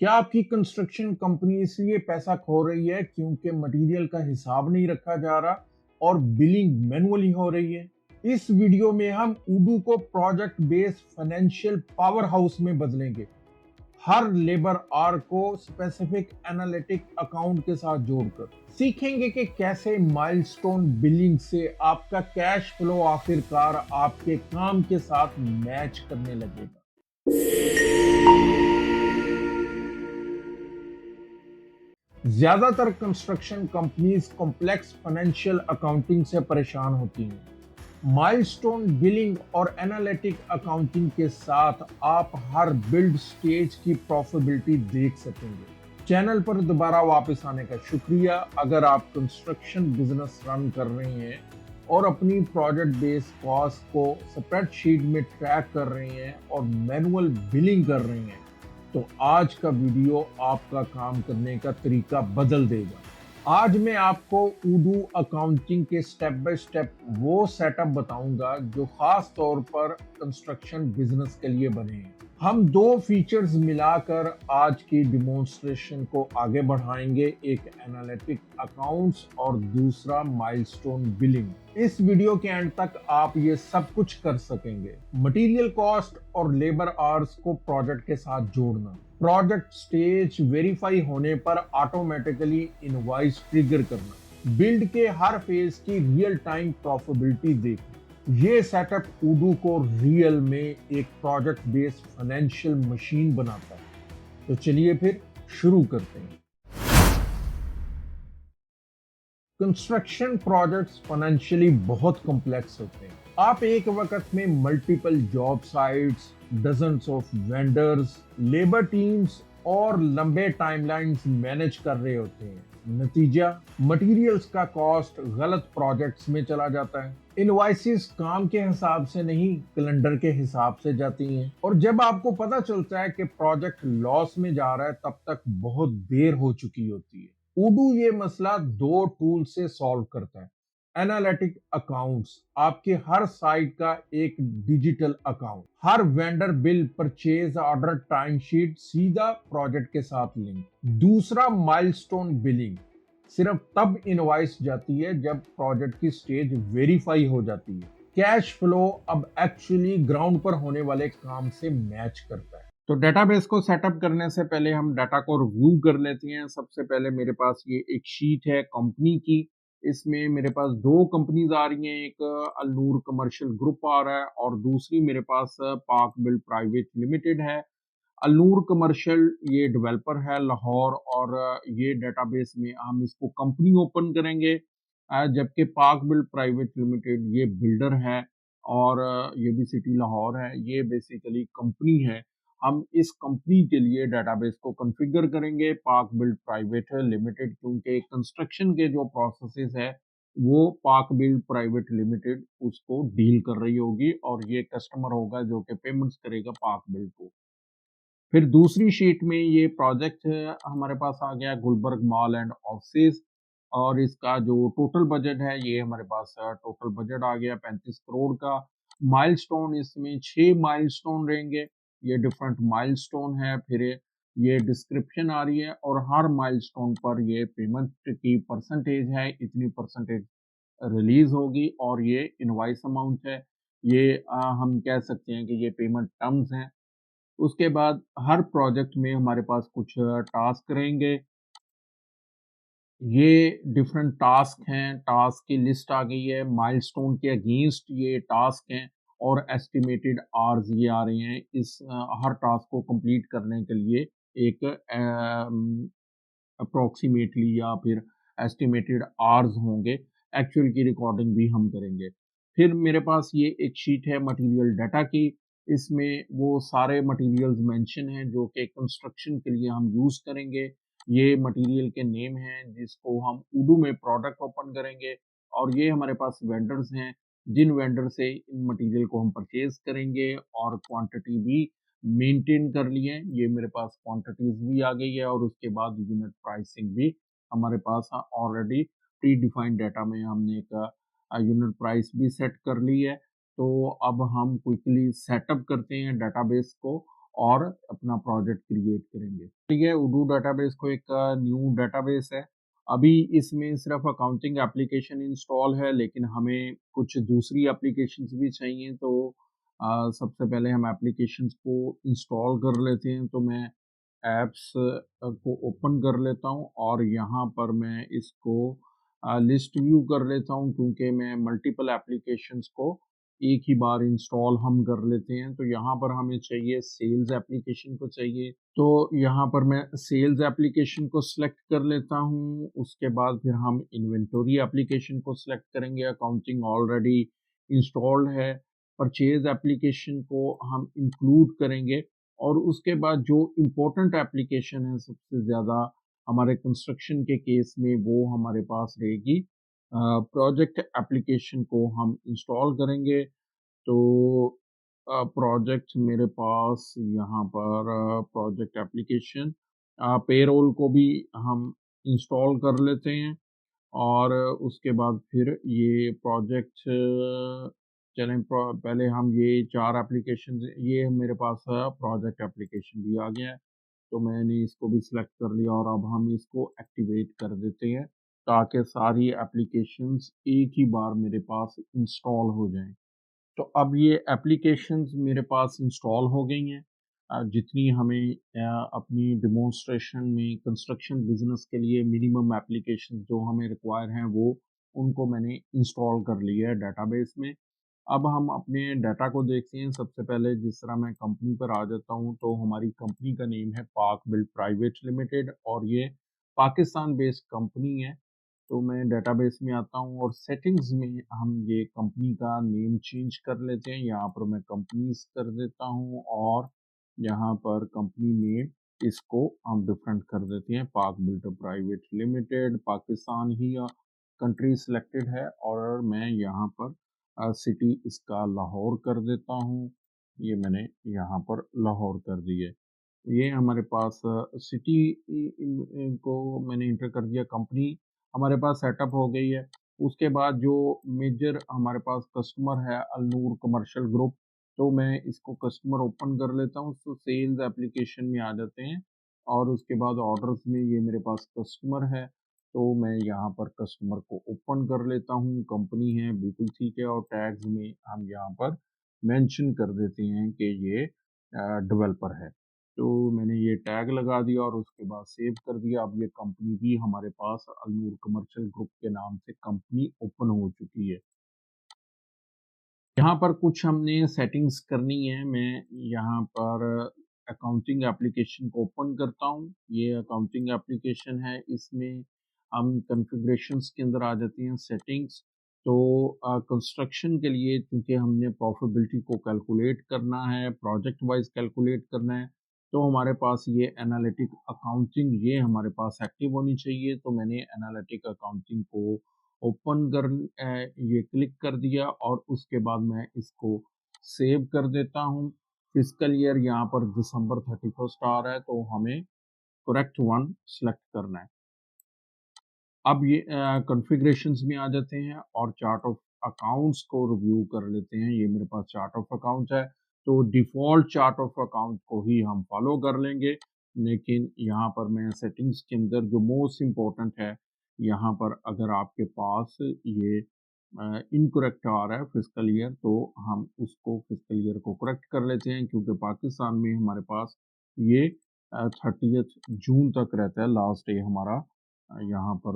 क्या आपकी construction company इसलिए पैसा खो रही है क्योंकि मटेरियल का हिसाब नहीं रखा जा रहा और बिलिंग मैनुअली हो रही है? इस वीडियो में हम उडू को project based financial power house में बदलेंगे। हर लेबर आर को स्पेसिफिक एनालिटिक अकाउंट के साथ जोड़कर सीखेंगे कि कैसे माइलस्टोन बिलिंग से आपका कैश फ्लो आखिरकार आपके काम के साथ मैच करने लगेगा। ज्यादातर construction companies complex financial accounting से परेशान होती हैं। माइलस्टोन बिलिंग और एनालिटिक अकाउंटिंग के साथ आप हर बिल्ड स्टेज की प्रॉफिटेबिलिटी देख सकेंगे। चैनल पर दोबारा वापस आने का शुक्रिया। अगर आप कंस्ट्रक्शन बिजनेस रन कर रहे हैं और अपनी प्रोजेक्ट बेस्ड कॉस्ट को स्प्रेडशीट में ट्रैक कर रहे हैं और मैनुअल बिलिंग कर रहे हैं, तो आज का वीडियो आपका काम करने का तरीका बदल देगा। आज मैं आपको उडू अकाउंटिंग के स्टेप बाय स्टेप वो सेटअप बताऊंगा जो खास तौर पर कंस्ट्रक्शन बिजनेस के लिए बने हैं। हम दो फीचर्स मिलाकर आज की डिमॉन्स्ट्रेशन को आगे बढ़ाएंगे, एक एनालिटिक अकाउंट्स और दूसरा माइलस्टोन बिलिंग। इस वीडियो के एंड तक आप ये सब कुछ कर सकेंगे। मटेरियल कॉस्ट और लेबर आवर्स को प्रोजेक्ट के साथ जोड़ना, प्रोजेक्ट स्टेज वेरीफाई होने पर ऑटोमेटिकली इनवॉइस ट्रिगर करना, बिल्ड के हर फेज की रियल टाइम प्रॉफिटेबिलिटी देखना। ये सेटअप उडू को रियल में एक प्रोजेक्ट बेस्ड फाइनेंशियल मशीन बनाता है। तो चलिए फिर शुरू करते हैं। कंस्ट्रक्शन प्रोजेक्ट्स फाइनेंशियली बहुत कॉम्प्लेक्स होते हैं। आप एक वक्त में multiple job sites, dozens of vendors, labour teams और लंबे टाइमलाइंस मैनेज कर रहे होते हैं। नतीजा, मटेरियल्स का कॉस्ट गलत प्रोजेक्ट्स में चला जाता है। इनवॉइसेस काम के हिसाब से नहीं, कैलेंडर के हिसाब से जाती हैं, और जब आपको पता चलता है कि प्रोजेक्ट लॉस में जा रहा है, तब तक बहुत देर हो चुकी होती है। उडू ये मसला दो टूल से सॉल्व करता है। एनालिटिक अकाउंट्स, आपके हर साइट का एक डिजिटल अकाउंट, हर vendor bill, purchase order, time sheet सीधा प्रोजेक्ट के साथ लिंक। दूसरा माइलस्टोन बिलिंग, सिर्फ तब इनवॉइस जाती है जब प्रोजेक्ट की स्टेज वेरीफाई हो जाती है। कैश फ्लो अब एक्चुअली ग्राउंड पर होने वाले काम से मैच करता है। तो डेटाबेस को सेटअप करने से पहले हम डाटा को रिव्यू कर लेते हैं। सबसे पहले मेरे पास ये एक शीट है कंपनी की। इसमें मेरे पास दो कंपनीज आ रही हैं, एक अलनूर कमर्शियल ग्रुप आ रहा है और दूसरी मेरे पास पाक बिल्ड प्राइवेट लिमिटेड है। अलनूर कमर्शियल ये डेवलपर है लाहौर, और ये डेटाबेस में हम इसको कंपनी ओपन करेंगे, जबकि पाक बिल्ड प्राइवेट लिमिटेड ये बिल्डर है और ये भी सिटी लाहौर है। ये बेसिकली कंपनी है। हम इस कंपनी के लिए डेटाबेस को कॉन्फ़िगर करेंगे पाक बिल्ड प्राइवेट लिमिटेड, क्योंकि कंस्ट्रक्शन के जो प्रोसेसेस है वो पाक बिल्ड प्राइवेट लिमिटेड उसको डील कर रही होगी और ये कस्टमर होगा जो कि पेमेंट्स करेगा पाक बिल्ड को। फिर दूसरी शीट में ये प्रोजेक्ट हमारे पास आ गया गुलबर्ग मॉल एंड ऑफिस, और इसका जो टोटल बजट है ये हमारे पास टोटल बजट आ गया 35 करोड़ का। माइलस्टोन, इसमें 6 माइलस्टोन रहेंगे। ये डिफरेंट माइलस्टोन है। फिर ये डिस्क्रिप्शन आ रही है और हर माइलस्टोन पर ये पेमेंट की परसेंटेज है, इतनी परसेंटेज रिलीज होगी, और ये इनवॉइस अमाउंट है। ये हम कह सकते हैं कि ये पेमेंट टर्म्स हैं। उसके बाद हर प्रोजेक्ट में हमारे पास कुछ टास्क रहेंगे। ये डिफरेंट टास्क हैं, टास्क की लिस्ट आ गई है, माइलस्टोन के अगेंस्ट ये टास्क हैं और एस्टिमेटेड आवर्स ये आ रहे हैं। इस हर टास्क को कंप्लीट करने के लिए एक अप्रोक्सीमेटली या फिर एस्टिमेटेड आवर्स होंगे। एक्चुअल की रिकॉर्डिंग भी हम करेंगे। फिर मेरे पास ये एक शीट है मटेरियल डाटा की। इसमें वो सारे मटेरियल्स मेंशन हैं जो कि कंस्ट्रक्शन के लिए हम यूज़ करेंगे। ये मटेरियल के नेम हैं जिसको हम उडू में प्रोडक्ट ओपन करेंगे, और ये हमारे पास वेंडर्स हैं जिन वेंडर से इन मटेरियल को हम परचेज करेंगे, और क्वांटिटी भी मेंटेन कर लिए हैं। ये मेरे पास क्वांटिटीज भी आ गई है और उसके बाद यूनिट प्राइसिंग भी हमारे पास ऑलरेडी प्री डिफाइंड डाटा में हमने एक यूनिट प्राइस भी सेट कर ली है। तो अब हम क्विकली सेटअप करते हैं डेटाबेस को और अपना प्रोजेक्ट क्रिएट करेंगे। ठीक है, उडू डेटाबेस को एक न्यू डेटाबेस है। अभी इसमें सिर्फ अकाउंटिंग एप्लीकेशन इंस्टॉल है, लेकिन हमें कुछ दूसरी एप्लीकेशंस भी चाहिए, तो सबसे पहले हम एप्लीकेशंस को इंस्टॉल कर लेते हैं। तो मैं ऐप्स को ओपन कर लेता हूँ और यहाँ पर मैं इसको लिस्ट व्यू कर लेता हूँ, क्योंकि मैं मल्टीपल एप्लीकेशंस को एक ही बार इंस्टॉल हम कर लेते हैं। तो यहाँ पर हमें चाहिए सेल्स एप्लीकेशन को चाहिए, तो यहाँ पर मैं सेल्स एप्लीकेशन को सिलेक्ट कर लेता हूँ। उसके बाद फिर हम इन्वेंटरी एप्लीकेशन को सिलेक्ट करेंगे, अकाउंटिंग ऑलरेडी इंस्टॉल्ड है। परचेज एप्लीकेशन को हम इंक्लूड करेंगे, और उसके बाद जो इम्पोर्टेंट एप्लीकेशन है सबसे ज़्यादा हमारे कंस्ट्रक्शन के केस में, वो हमारे पास रहेगी प्रोजेक्ट एप्लीकेशन को हम इंस्टॉल करेंगे। तो प्रोजेक्ट मेरे पास यहाँ पर प्रोजेक्ट एप्लीकेशन पेरोल को भी हम इंस्टॉल कर लेते हैं, और उसके बाद फिर ये प्रोजेक्ट चलें, पहले हम ये 4 एप्लीकेशन, ये मेरे पास प्रोजेक्ट एप्लीकेशन भी आ गया है। तो मैंने इसको भी सिलेक्ट कर लिया, और अब हम इसको एक्टिवेट कर देते हैं, ताकि सारी एप्लीकेशंस एक ही बार मेरे पास इंस्टॉल हो जाएं। तो अब ये एप्लीकेशंस मेरे पास इंस्टॉल हो गई हैं। जितनी हमें अपनी डेमोंस्ट्रेशन में कंस्ट्रक्शन बिजनेस के लिए मिनिमम एप्लीकेशन जो हमें रिक्वायर हैं, वो उनको मैंने इंस्टॉल कर लिया है डेटाबेस में। अब हम अपने डाटा को देखते हैं। सबसे पहले जिस तरह मैं कंपनी पर आ जाता हूँ, तो हमारी कंपनी का नेम है पाक बिल्ड प्राइवेट लिमिटेड, और ये पाकिस्तान बेस्ड कंपनी है। तो मैं डेटाबेस में आता हूँ, और सेटिंग्स में हम ये कंपनी का नेम चेंज कर लेते हैं। यहाँ पर मैं कंपनीज कर देता हूँ, और यहाँ पर कंपनी नेम इसको हम डिफरेंट कर देते हैं, पाक बिल्डर प्राइवेट लिमिटेड, पाकिस्तान ही कंट्री सिलेक्टेड है, और मैं यहाँ पर सिटी इसका लाहौर कर देता हूँ। ये मैंने यहाँ पर लाहौर कर दिए। ये हमारे पास सिटी को मैंने इंटर कर दिया, कंपनी हमारे पास सेटअप हो गई है। उसके बाद जो मेजर हमारे पास कस्टमर है, अलनूर कमर्शियल ग्रुप, तो मैं इसको कस्टमर ओपन कर लेता हूँ, तो सेल्स एप्लीकेशन में आ जाते हैं, और उसके बाद ऑर्डर्स में ये मेरे पास कस्टमर है। तो मैं यहाँ पर कस्टमर को ओपन कर लेता हूँ, कंपनी है बिल्कुल ठीक है, और टैग्स में हम यहाँ पर मेंशन कर देते हैं कि ये डेवलपर है। तो मैंने ये टैग लगा दिया, और उसके बाद सेव कर दिया। अब ये कंपनी भी हमारे पास अलनूर कमर्शियल ग्रुप के नाम से कंपनी ओपन हो चुकी है। यहाँ पर कुछ हमने सेटिंग्स करनी है। मैं यहाँ पर अकाउंटिंग एप्लीकेशन को ओपन करता हूँ। ये अकाउंटिंग एप्लीकेशन है, इसमें हम कॉन्फ़िगरेशंस के अंदर आ जाते हैं, सेटिंग्स। तो कंस्ट्रक्शन के लिए, क्योंकि हमने प्रॉफिटेबिलिटी को कैलकुलेट करना है, प्रोजेक्ट वाइज कैलकुलेट करना है, तो हमारे पास ये एनालिटिक अकाउंटिंग ये हमारे पास एक्टिव होनी चाहिए। तो मैंने एनालिटिक अकाउंटिंग को ओपन कर ये क्लिक कर दिया, और उसके बाद मैं इसको सेव कर देता हूँ। फिजिकल ईयर यहाँ पर दिसंबर 31 आ रहा है, तो हमें करेक्ट वन सेलेक्ट करना है। अब ये कॉन्फ़िगरेशंस में आ जाते हैं, और चार्ट ऑफ अकाउंट्स को रिव्यू कर लेते हैं। ये मेरे पास चार्ट ऑफ अकाउंट्स है, तो डिफ़ॉल्ट चार्ट ऑफ अकाउंट को ही हम फॉलो कर लेंगे। लेकिन यहाँ पर मैं सेटिंग्स के अंदर जो मोस्ट इम्पोर्टेंट है, यहाँ पर अगर आपके पास ये इनकरेक्ट आ रहा है फिजिकल ईयर, तो हम उसको फिजिकल ईयर को करेक्ट कर लेते हैं, क्योंकि पाकिस्तान में हमारे पास ये 30th जून तक रहता है, लास्ट डे हमारा यहाँ पर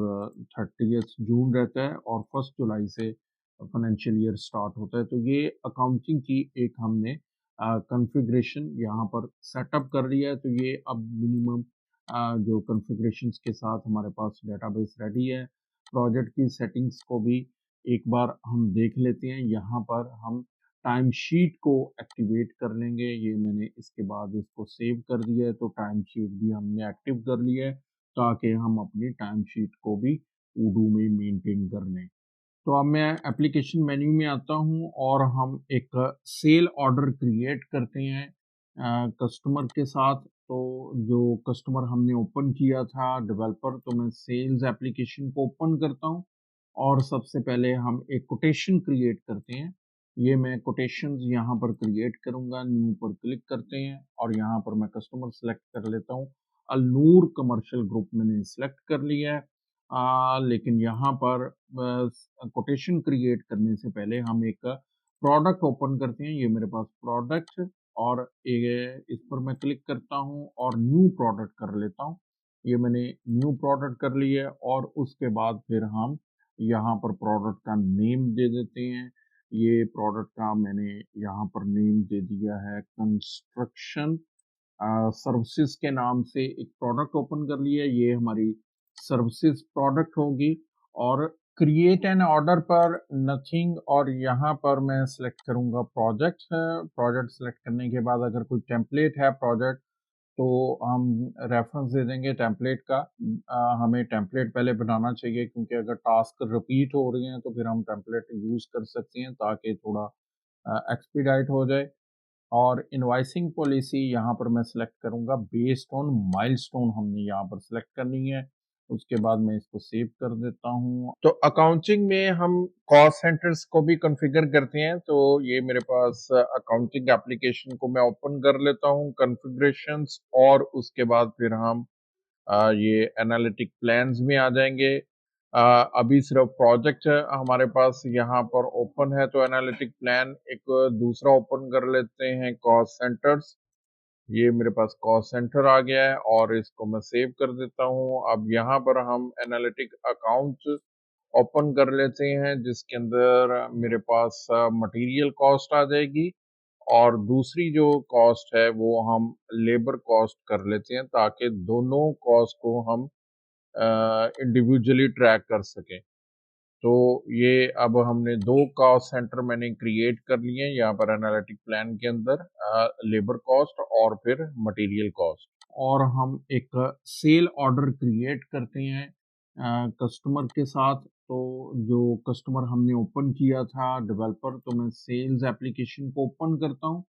30th जून रहता है, और 1 जुलाई से फाइनेंशियल ईयर स्टार्ट होता है। तो ये अकाउंटिंग की एक हमने कॉन्फ़िगरेशन यहाँ पर सेटअप कर लिया है। तो ये अब मिनिमम जो कॉन्फ़िगरेशंस के साथ हमारे पास डेटाबेस रेडी है। प्रोजेक्ट की सेटिंग्स को भी एक बार हम देख लेते हैं। यहाँ पर हम टाइम शीट को एक्टिवेट कर लेंगे। ये मैंने इसके बाद इसको सेव कर दिया है, तो टाइम शीट भी हमने एक्टिव कर लिया है, ताकि हम अपनी टाइम शीट को भी उडू में मेंटेन कर लें। तो अब मैं एप्लीकेशन मेन्यू में आता हूँ, और हम एक सेल ऑर्डर क्रिएट करते हैं कस्टमर के साथ। तो जो कस्टमर हमने ओपन किया था डेवलपर, तो मैं सेल्स एप्लीकेशन को ओपन करता हूँ, और सबसे पहले हम एक कोटेशन क्रिएट करते हैं। ये मैं कोटेशंस यहाँ पर क्रिएट करूँगा, न्यू पर क्लिक करते हैं और यहाँ पर मैं कस्टमर सेलेक्ट कर लेता हूँ। अलनूर कमर्शियल ग्रुप मैंने सेलेक्ट कर लिया है। लेकिन यहाँ पर कोटेशन क्रिएट करने से पहले हम एक प्रोडक्ट ओपन करते हैं। ये मेरे पास प्रोडक्ट और इस पर मैं क्लिक करता हूँ और न्यू प्रोडक्ट कर लेता हूँ। ये मैंने न्यू प्रोडक्ट कर लिया है और उसके बाद फिर हम यहाँ पर प्रोडक्ट का नेम दे देते हैं। ये प्रोडक्ट का मैंने यहाँ पर नेम दे दिया है कंस्ट्रक्शन सर्विसेज के नाम से एक प्रोडक्ट ओपन कर लिया। ये हमारी सर्विसेज प्रोडक्ट होगी और क्रिएट एन ऑर्डर पर नथिंग और यहाँ पर मैं सेलेक्ट करूँगा प्रोजेक्ट है। प्रोजेक्ट सेलेक्ट करने के बाद अगर कोई टेम्पलेट है प्रोजेक्ट तो हम रेफरेंस दे देंगे टेम्पलेट का। हमें टेम्पलेट पहले बनाना चाहिए क्योंकि अगर टास्क रिपीट हो रही हैं तो फिर हम टेम्पलेट यूज़ कर सकते हैं ताकि थोड़ा एक्सपीडाइट हो जाए। और इनवॉइसिंग पॉलिसी यहाँ पर मैं सेलेक्ट करूँगा बेस्ड ऑन माइलस्टोन हमने यहाँ पर सेलेक्ट करनी है। उसके बाद मैं इसको सेव कर देता हूँ। तो अकाउंटिंग में हम कॉस्ट सेंटर्स को भी कॉन्फ़िगर करते हैं। तो ये मेरे पास अकाउंटिंग एप्लीकेशन को मैं ओपन कर लेता हूँ कॉन्फ़िगरेशंस और उसके बाद फिर हम ये एनालिटिक प्लान्स में आ जाएंगे। अभी सिर्फ प्रोजेक्ट हमारे पास यहाँ पर ओपन है तो एनालिटिक प्लान एक दूसरा ओपन कर लेते हैं कॉस्ट सेंटर्स। ये मेरे पास कॉस्ट सेंटर आ गया है और इसको मैं सेव कर देता हूँ। अब यहाँ पर हम एनालिटिक अकाउंट ओपन कर लेते हैं जिसके अंदर मेरे पास मटेरियल कॉस्ट आ जाएगी और दूसरी जो कॉस्ट है वो हम लेबर कॉस्ट कर लेते हैं ताकि दोनों कॉस्ट को हम इंडिविजुअली ट्रैक कर सकें। तो ये अब हमने दो कॉस्ट सेंटर मैंने क्रिएट कर लिए हैं यहाँ पर एनालिटिक प्लान के अंदर, लेबर कॉस्ट और फिर मटेरियल कॉस्ट। और हम एक सेल ऑर्डर क्रिएट करते हैं कस्टमर के साथ। तो जो कस्टमर हमने ओपन किया था डेवलपर, तो मैं सेल्स एप्लीकेशन को ओपन करता हूँ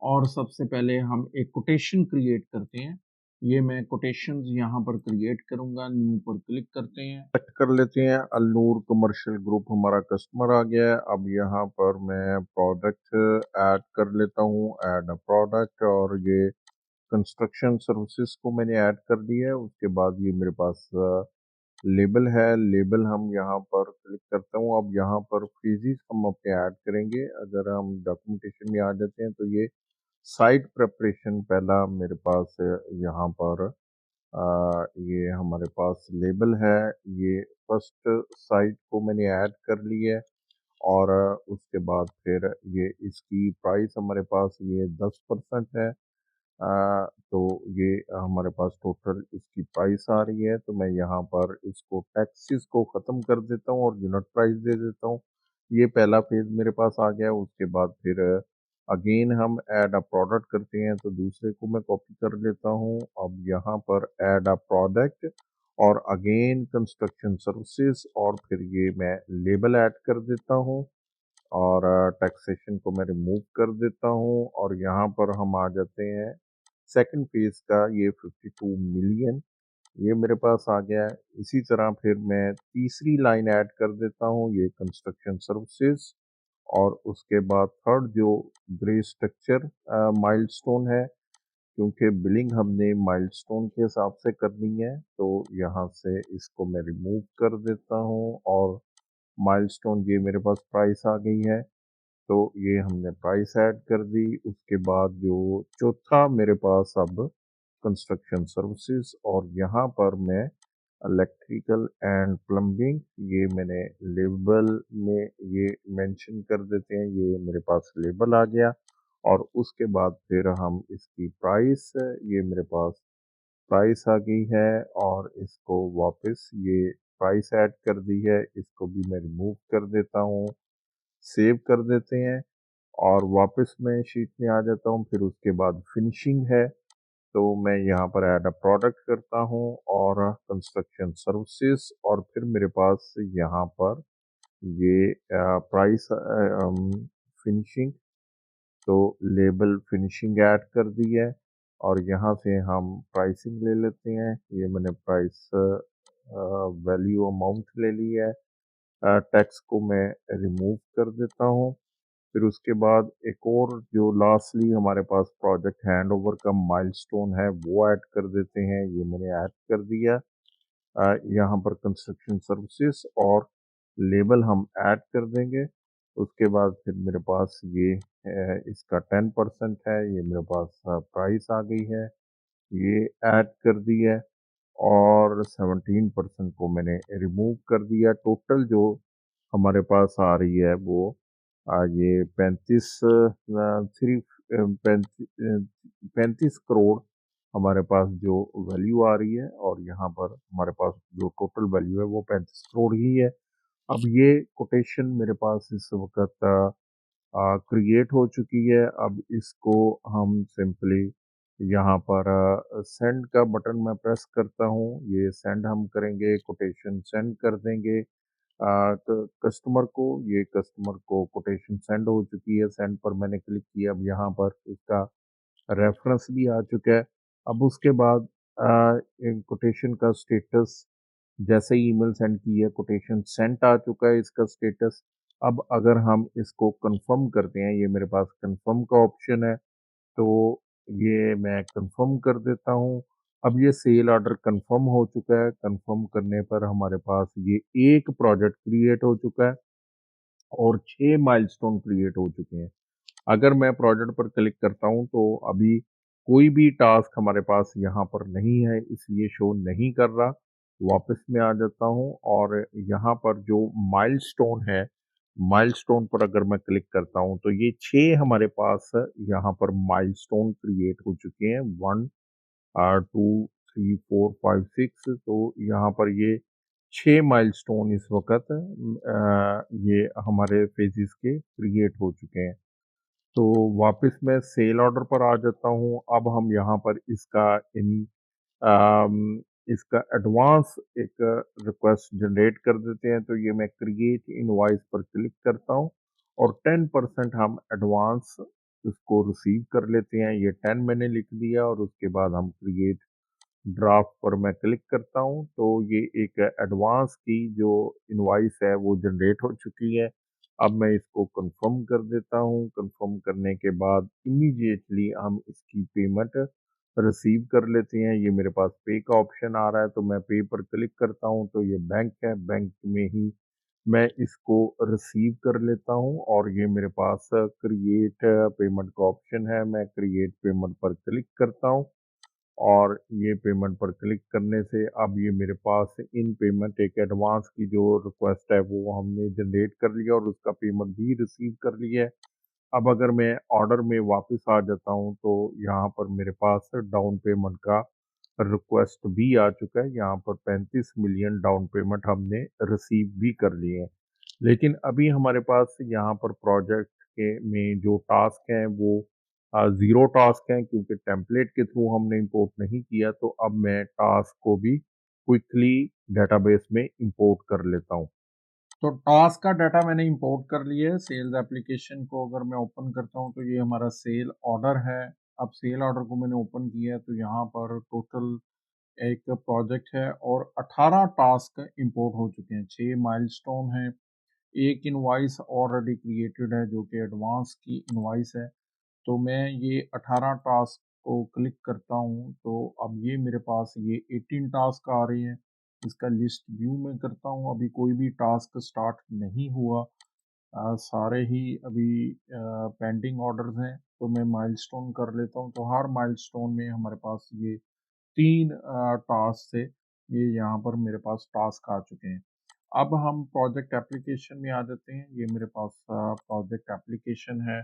और सबसे पहले हम एक कोटेशन क्रिएट करते हैं। ये मैं कोटेशंस यहाँ पर क्रिएट करूँगा, न्यू पर क्लिक करते हैं, सेलेक्ट कर लेते हैं। अलनूर कमर्शियल ग्रुप हमारा कस्टमर आ गया है। अब यहाँ पर मैं प्रोडक्ट ऐड कर लेता हूँ, ऐड अ प्रोडक्ट, और ये कंस्ट्रक्शन सर्विसेज को मैंने ऐड कर दिया है। उसके बाद ये मेरे पास लेबल है, लेबल हम यहाँ पर क्लिक करता हूँ। अब यहाँ पर फीसिस हम अपने ऐड करेंगे। अगर हम डॉक्यूमेंटेशन में आ जाते हैं तो ये साइट प्रेपरेशन पहला मेरे पास यहाँ पर ये हमारे पास लेबल है। ये फर्स्ट साइट को मैंने ऐड कर लिया है और उसके बाद फिर ये इसकी प्राइस हमारे पास ये 10% है। तो ये हमारे पास टोटल इसकी प्राइस आ रही है। तो मैं यहाँ पर इसको टैक्सेस को ख़त्म कर देता हूँ और यूनिट प्राइस दे देता हूँ। ये पहला फेज मेरे पास आ गया। उसके बाद फिर अगेन हम ऐड अ प्रोडक्ट करते हैं तो दूसरे को मैं कॉपी कर लेता हूँ। अब यहाँ पर ऐड अ प्रोडक्ट और अगेन कंस्ट्रक्शन सर्विसेज और फिर ये मैं लेबल ऐड कर देता हूँ और टैक्सेशन को मैं रिमूव कर देता हूँ और यहाँ पर हम आ जाते हैं सेकंड फेज का। ये 52 मिलियन ये मेरे पास आ गया है। इसी तरह फिर मैं तीसरी लाइन ऐड कर देता हूँ, ये कंस्ट्रक्शन सर्विसेज, और उसके बाद थर्ड जो ग्रे स्ट्रक्चर माइलस्टोन है, क्योंकि बिलिंग हमने माइलस्टोन के हिसाब से करनी है तो यहाँ से इसको मैं रिमूव कर देता हूँ और माइलस्टोन ये मेरे पास प्राइस आ गई है तो ये हमने प्राइस ऐड कर दी। उसके बाद जो चौथा मेरे पास अब कंस्ट्रक्शन सर्विसेज और यहाँ पर मैं इलेक्ट्रिकल एंड प्लम्बिंग ये मैंने लेबल में ये मेंशन कर देते हैं। ये मेरे पास लेबल आ गया और उसके बाद फिर हम इसकी प्राइस, ये मेरे पास प्राइस आ गई है और इसको वापस ये प्राइस ऐड कर दी है। इसको भी मैं रिमूव कर देता हूँ, सेव कर देते हैं और वापस मैं शीट में आ जाता हूँ। फिर उसके बाद फिनिशिंग है तो मैं यहाँ पर ऐड अ प्रोडक्ट करता हूँ और कंस्ट्रक्शन सर्विसेज और फिर मेरे पास यहाँ पर ये प्राइस फिनिशिंग, तो लेबल फिनिशिंग ऐड कर दी है और यहाँ से हम प्राइसिंग ले लेते हैं। ये मैंने प्राइस वैल्यू अमाउंट ले ली है। टैक्स को मैं रिमूव कर देता हूँ। फिर उसके बाद एक और जो लास्टली हमारे पास प्रोजेक्ट हैंडओवर का माइलस्टोन है वो ऐड कर देते हैं। ये मैंने ऐड कर दिया। यहाँ पर कंस्ट्रक्शन सर्विसेज और लेबल हम ऐड कर देंगे। उसके बाद फिर मेरे पास ये इसका 10% है, ये मेरे पास प्राइस आ गई है, ये ऐड कर दी है और 17% को मैंने रिमूव कर दिया। टोटल जो हमारे पास आ रही है वो ये 35 करोड़ हमारे पास जो वैल्यू आ रही है, और यहाँ पर हमारे पास जो टोटल वैल्यू है वो 35 करोड़ ही है। अब ये कोटेशन मेरे पास इस वक्त क्रिएट हो चुकी है। अब इसको हम सिंपली यहाँ पर सेंड का बटन मैं प्रेस करता हूँ, ये सेंड हम करेंगे, कोटेशन सेंड कर देंगे कस्टमर को। ये कस्टमर को कोटेशन सेंड हो चुकी है, सेंड पर मैंने क्लिक किया। अब यहाँ पर उसका रेफरेंस भी आ चुका है। अब उसके बाद कोटेशन का स्टेटस, जैसे ही ईमेल सेंड की है कोटेशन सेंट आ चुका है इसका स्टेटस। अब अगर हम इसको कंफर्म करते हैं, ये मेरे पास कंफर्म का ऑप्शन है, तो ये मैं कंफर्म कर देता हूँ। अब ये सेल ऑर्डर कंफर्म हो चुका है। कंफर्म करने पर हमारे पास ये एक प्रोजेक्ट क्रिएट हो चुका है और 6 माइलस्टोन क्रिएट हो चुके हैं। अगर मैं प्रोजेक्ट पर क्लिक करता हूँ तो अभी कोई भी टास्क हमारे पास यहाँ पर नहीं है, इसलिए शो नहीं कर रहा। वापस में आ जाता हूँ और यहाँ पर जो माइलस्टोन है, माइलस्टोन पर अगर मैं क्लिक करता हूँ तो ये 6 हमारे पास यहाँ पर माइलस्टोन क्रिएट हो चुके हैं। 1 2 3 4 5 6, तो यहाँ पर ये 6 माइलस्टोन इस वक्त ये हमारे फेजेस के क्रिएट हो चुके हैं। तो वापस मैं सेल ऑर्डर पर आ जाता हूँ। अब हम यहाँ पर अम, इसका एडवांस एक रिक्वेस्ट जनरेट कर देते हैं। तो ये मैं क्रिएट इनवॉइस पर क्लिक करता हूँ और 10% हम एडवांस इसको रिसीव कर लेते हैं। ये 10 मैंने लिख दिया और उसके बाद हम क्रिएट ड्राफ्ट पर मैं क्लिक करता हूँ तो ये एक एडवांस की जो इनवॉइस है वो जनरेट हो चुकी है। अब मैं इसको कंफर्म कर देता हूँ। कंफर्म करने के बाद इमीडिएटली हम इसकी पेमेंट रिसीव कर लेते हैं। ये मेरे पास पे का ऑप्शन आ रहा है, तो मैं पे पर क्लिक करता हूँ तो ये बैंक है, बैंक में ही मैं इसको रिसीव कर लेता हूँ और ये मेरे पास क्रिएट पेमेंट का ऑप्शन है। मैं क्रिएट पेमेंट पर क्लिक करता हूँ और ये पेमेंट पर क्लिक करने से अब ये मेरे पास इन पेमेंट एक एडवांस की जो रिक्वेस्ट है वो हमने जनरेट कर लिया और उसका पेमेंट भी रिसीव कर लिया है। अब अगर मैं ऑर्डर में वापस आ जाता हूँ तो यहाँ पर मेरे पास डाउन पेमेंट का रिक्वेस्ट भी आ चुका है। यहाँ पर 35 मिलियन डाउन पेमेंट हमने रिसीव भी कर लिए हैं। लेकिन अभी हमारे पास यहाँ पर प्रोजेक्ट के में जो टास्क हैं वो ज़ीरो टास्क हैं, क्योंकि टेम्पलेट के थ्रू हमने इंपोर्ट नहीं किया। तो अब मैं टास्क को भी क्विकली डेटाबेस में इंपोर्ट कर लेता हूँ। तो टास्क का डाटा मैंने इंपोर्ट कर लिया है। सेल्स एप्लीकेशन को अगर मैं ओपन करता हूँ तो ये हमारा सेल ऑर्डर है। अब सेल ऑर्डर को मैंने ओपन किया है तो यहाँ पर टोटल एक प्रोजेक्ट है और 18 टास्क इंपोर्ट हो चुके हैं। 6 माइलस्टोन हैं, एक इनवॉइस ऑलरेडी क्रिएटेड है जो कि एडवांस की इनवॉइस है। तो मैं ये 18 टास्क को क्लिक करता हूँ तो अब ये मेरे पास ये 18 टास्क आ रहे हैं। इसका लिस्ट व्यू में करता हूँ, अभी कोई भी टास्क स्टार्ट नहीं हुआ। सारे ही अभी पेंडिंग ऑर्डर्स हैं। तो मैं माइलस्टोन कर लेता हूँ, तो हर माइलस्टोन में हमारे पास ये 3 टास्क से ये यहाँ पर मेरे पास टास्क आ चुके हैं। अब हम प्रोजेक्ट एप्लीकेशन में आ जाते हैं। ये मेरे पास प्रोजेक्ट एप्लीकेशन है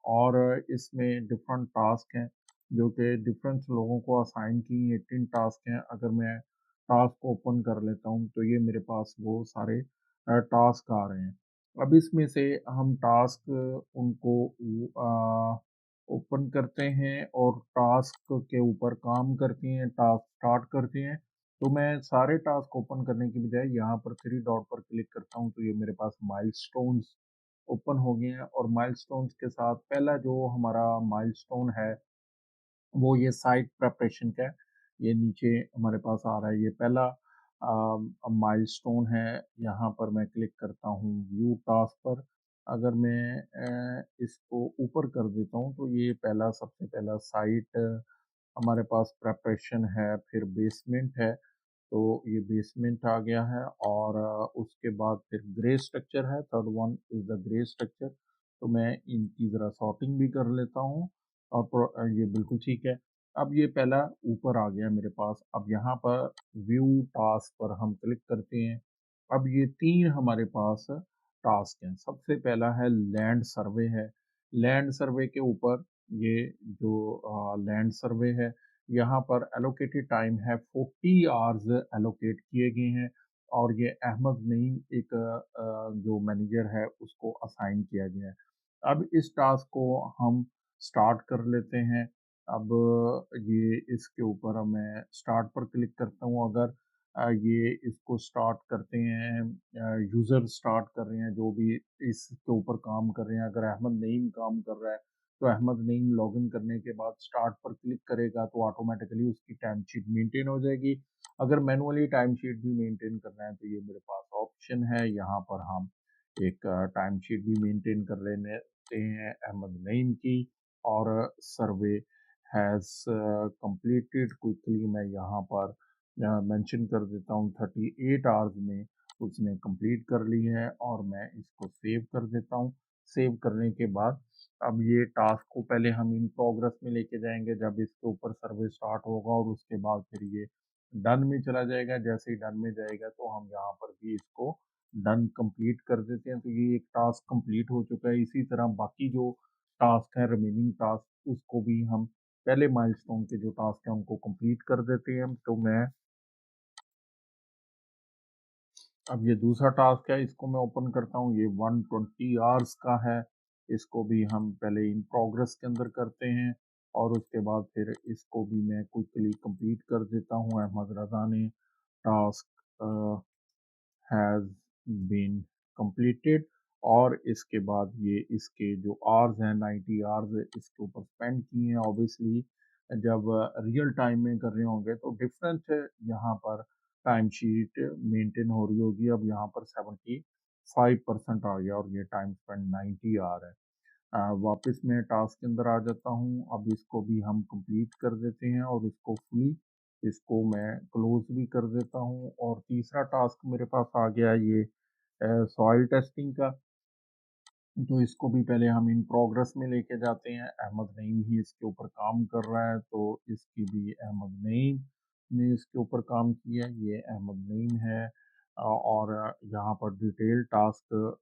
और इसमें डिफरेंट टास्क हैं जो कि डिफरेंट लोगों को असाइन की 18 टास्क हैं। अगर मैं टास्क ओपन कर लेता हूँ तो ये मेरे पास वो सारे टास्क आ रहे हैं। अब इसमें से हम टास्क उनको ओपन करते हैं और टास्क के ऊपर काम करते हैं, टास्क स्टार्ट करते हैं। तो मैं सारे टास्क ओपन करने की बजाय यहाँ पर 3 डॉट पर क्लिक करता हूँ तो ये मेरे पास माइलस्टोन्स ओपन हो गए हैं और माइलस्टोन्स के साथ पहला जो हमारा माइलस्टोन है वो ये साइट प्रिपरेशन का है। ये नीचे हमारे पास आ रहा है, ये पहला माइलस्टोन है। यहाँ पर मैं क्लिक करता हूँ व्यू टास्क पर। अगर मैं इसको ऊपर कर देता हूँ तो ये पहला सबसे पहला साइट हमारे पास प्रेपरेशन है, फिर बेसमेंट है, तो ये बेसमेंट आ गया है और उसके बाद फिर ग्रे स्ट्रक्चर है, third one is the grey structure. तो मैं इनकी ज़रा सॉर्टिंग भी कर लेता हूँ और ये बिल्कुल ठीक है। अब ये पहला ऊपर आ गया मेरे पास, अब यहाँ पर व्यू टास्क पर हम क्लिक करते हैं। अब ये 3 हमारे पास टास्क हैं। सबसे पहला है लैंड सर्वे है। लैंड सर्वे के ऊपर ये जो लैंड सर्वे है, यहाँ पर एलोकेटेड टाइम है 40 आवर्स एलोकेट किए गए हैं और ये अहमद नईम एक जो मैनेजर है उसको असाइन किया गया है। अब इस टास्क को हम स्टार्ट कर लेते हैं। अब ये इसके ऊपर मैं स्टार्ट पर क्लिक करता हूँ। अगर ये इसको स्टार्ट करते हैं, यूज़र स्टार्ट कर रहे हैं, जो भी इसके ऊपर काम कर रहे हैं, अगर अहमद नईम काम कर रहा है तो अहमद नईम लॉगिन करने के बाद स्टार्ट पर क्लिक करेगा तो ऑटोमेटिकली उसकी टाइम शीट मेंटेन हो जाएगी। अगर मैनुअली टाइम शीट भी मेंटेन करना है तो ये मेरे पास ऑप्शन है, यहाँ पर हम एक टाइम शीट भी मेंटेन कर लेते हैं अहमद नईम की। और सर्वे हैज़ कंप्लीटेड क्विकली, मैं यहाँ पर मेंशन कर देता हूँ 38 आवर्स में उसने कंप्लीट कर ली है और मैं इसको सेव कर देता हूँ। सेव करने के बाद अब ये टास्क को पहले हम इन प्रोग्रेस में लेके जाएंगे, जब इसके ऊपर सर्वे स्टार्ट होगा और उसके बाद फिर ये डन में चला जाएगा। जैसे ही डन में जाएगा तो हम यहाँ पर भी इसको डन कंप्लीट कर देते हैं, तो ये एक टास्क कंप्लीट हो चुका है। इसी तरह बाकी जो टास्क है, रिमेनिंग टास्क, उसको भी हम पहले माइलस्टोन के जो टास्क हैं उनको कंप्लीट कर देते हैं। तो मैं अब ये दूसरा टास्क है, इसको मैं ओपन करता हूँ। ये 120 आवर्स का है। इसको भी हम पहले इन प्रोग्रेस के अंदर करते हैं और उसके बाद फिर इसको भी मैं क्विकली कंप्लीट कर देता हूँ। अहमद रज़ा ने टास्क हैज़ बीन कंप्लीटेड और इसके बाद ये इसके जो आवर्स हैं 90 आवर्स इसके ऊपर स्पेंड किए हैं। ऑब्वियसली जब रियल टाइम में कर रहे होंगे तो डिफरेंट यहाँ पर टाइम शीट मेंटेन हो रही होगी। अब यहाँ पर 75% आ गया और ये टाइम स्पेंड 90 आवर है। वापस मैं टास्क के अंदर आ जाता हूँ। अब इसको भी हम कंप्लीट कर देते हैं और इसको फुली इसको मैं क्लोज भी कर देता हूँ। और तीसरा टास्क मेरे पास आ गया ये सॉइल टेस्टिंग का। तो इसको भी पहले हम इन प्रोग्रेस में लेके जाते हैं। अहमद नईम ही इसके ऊपर काम कर रहा है, तो इसकी भी अहमद नईम ने इसके ऊपर काम किया। ये अहमद नईम है और यहाँ पर detail task,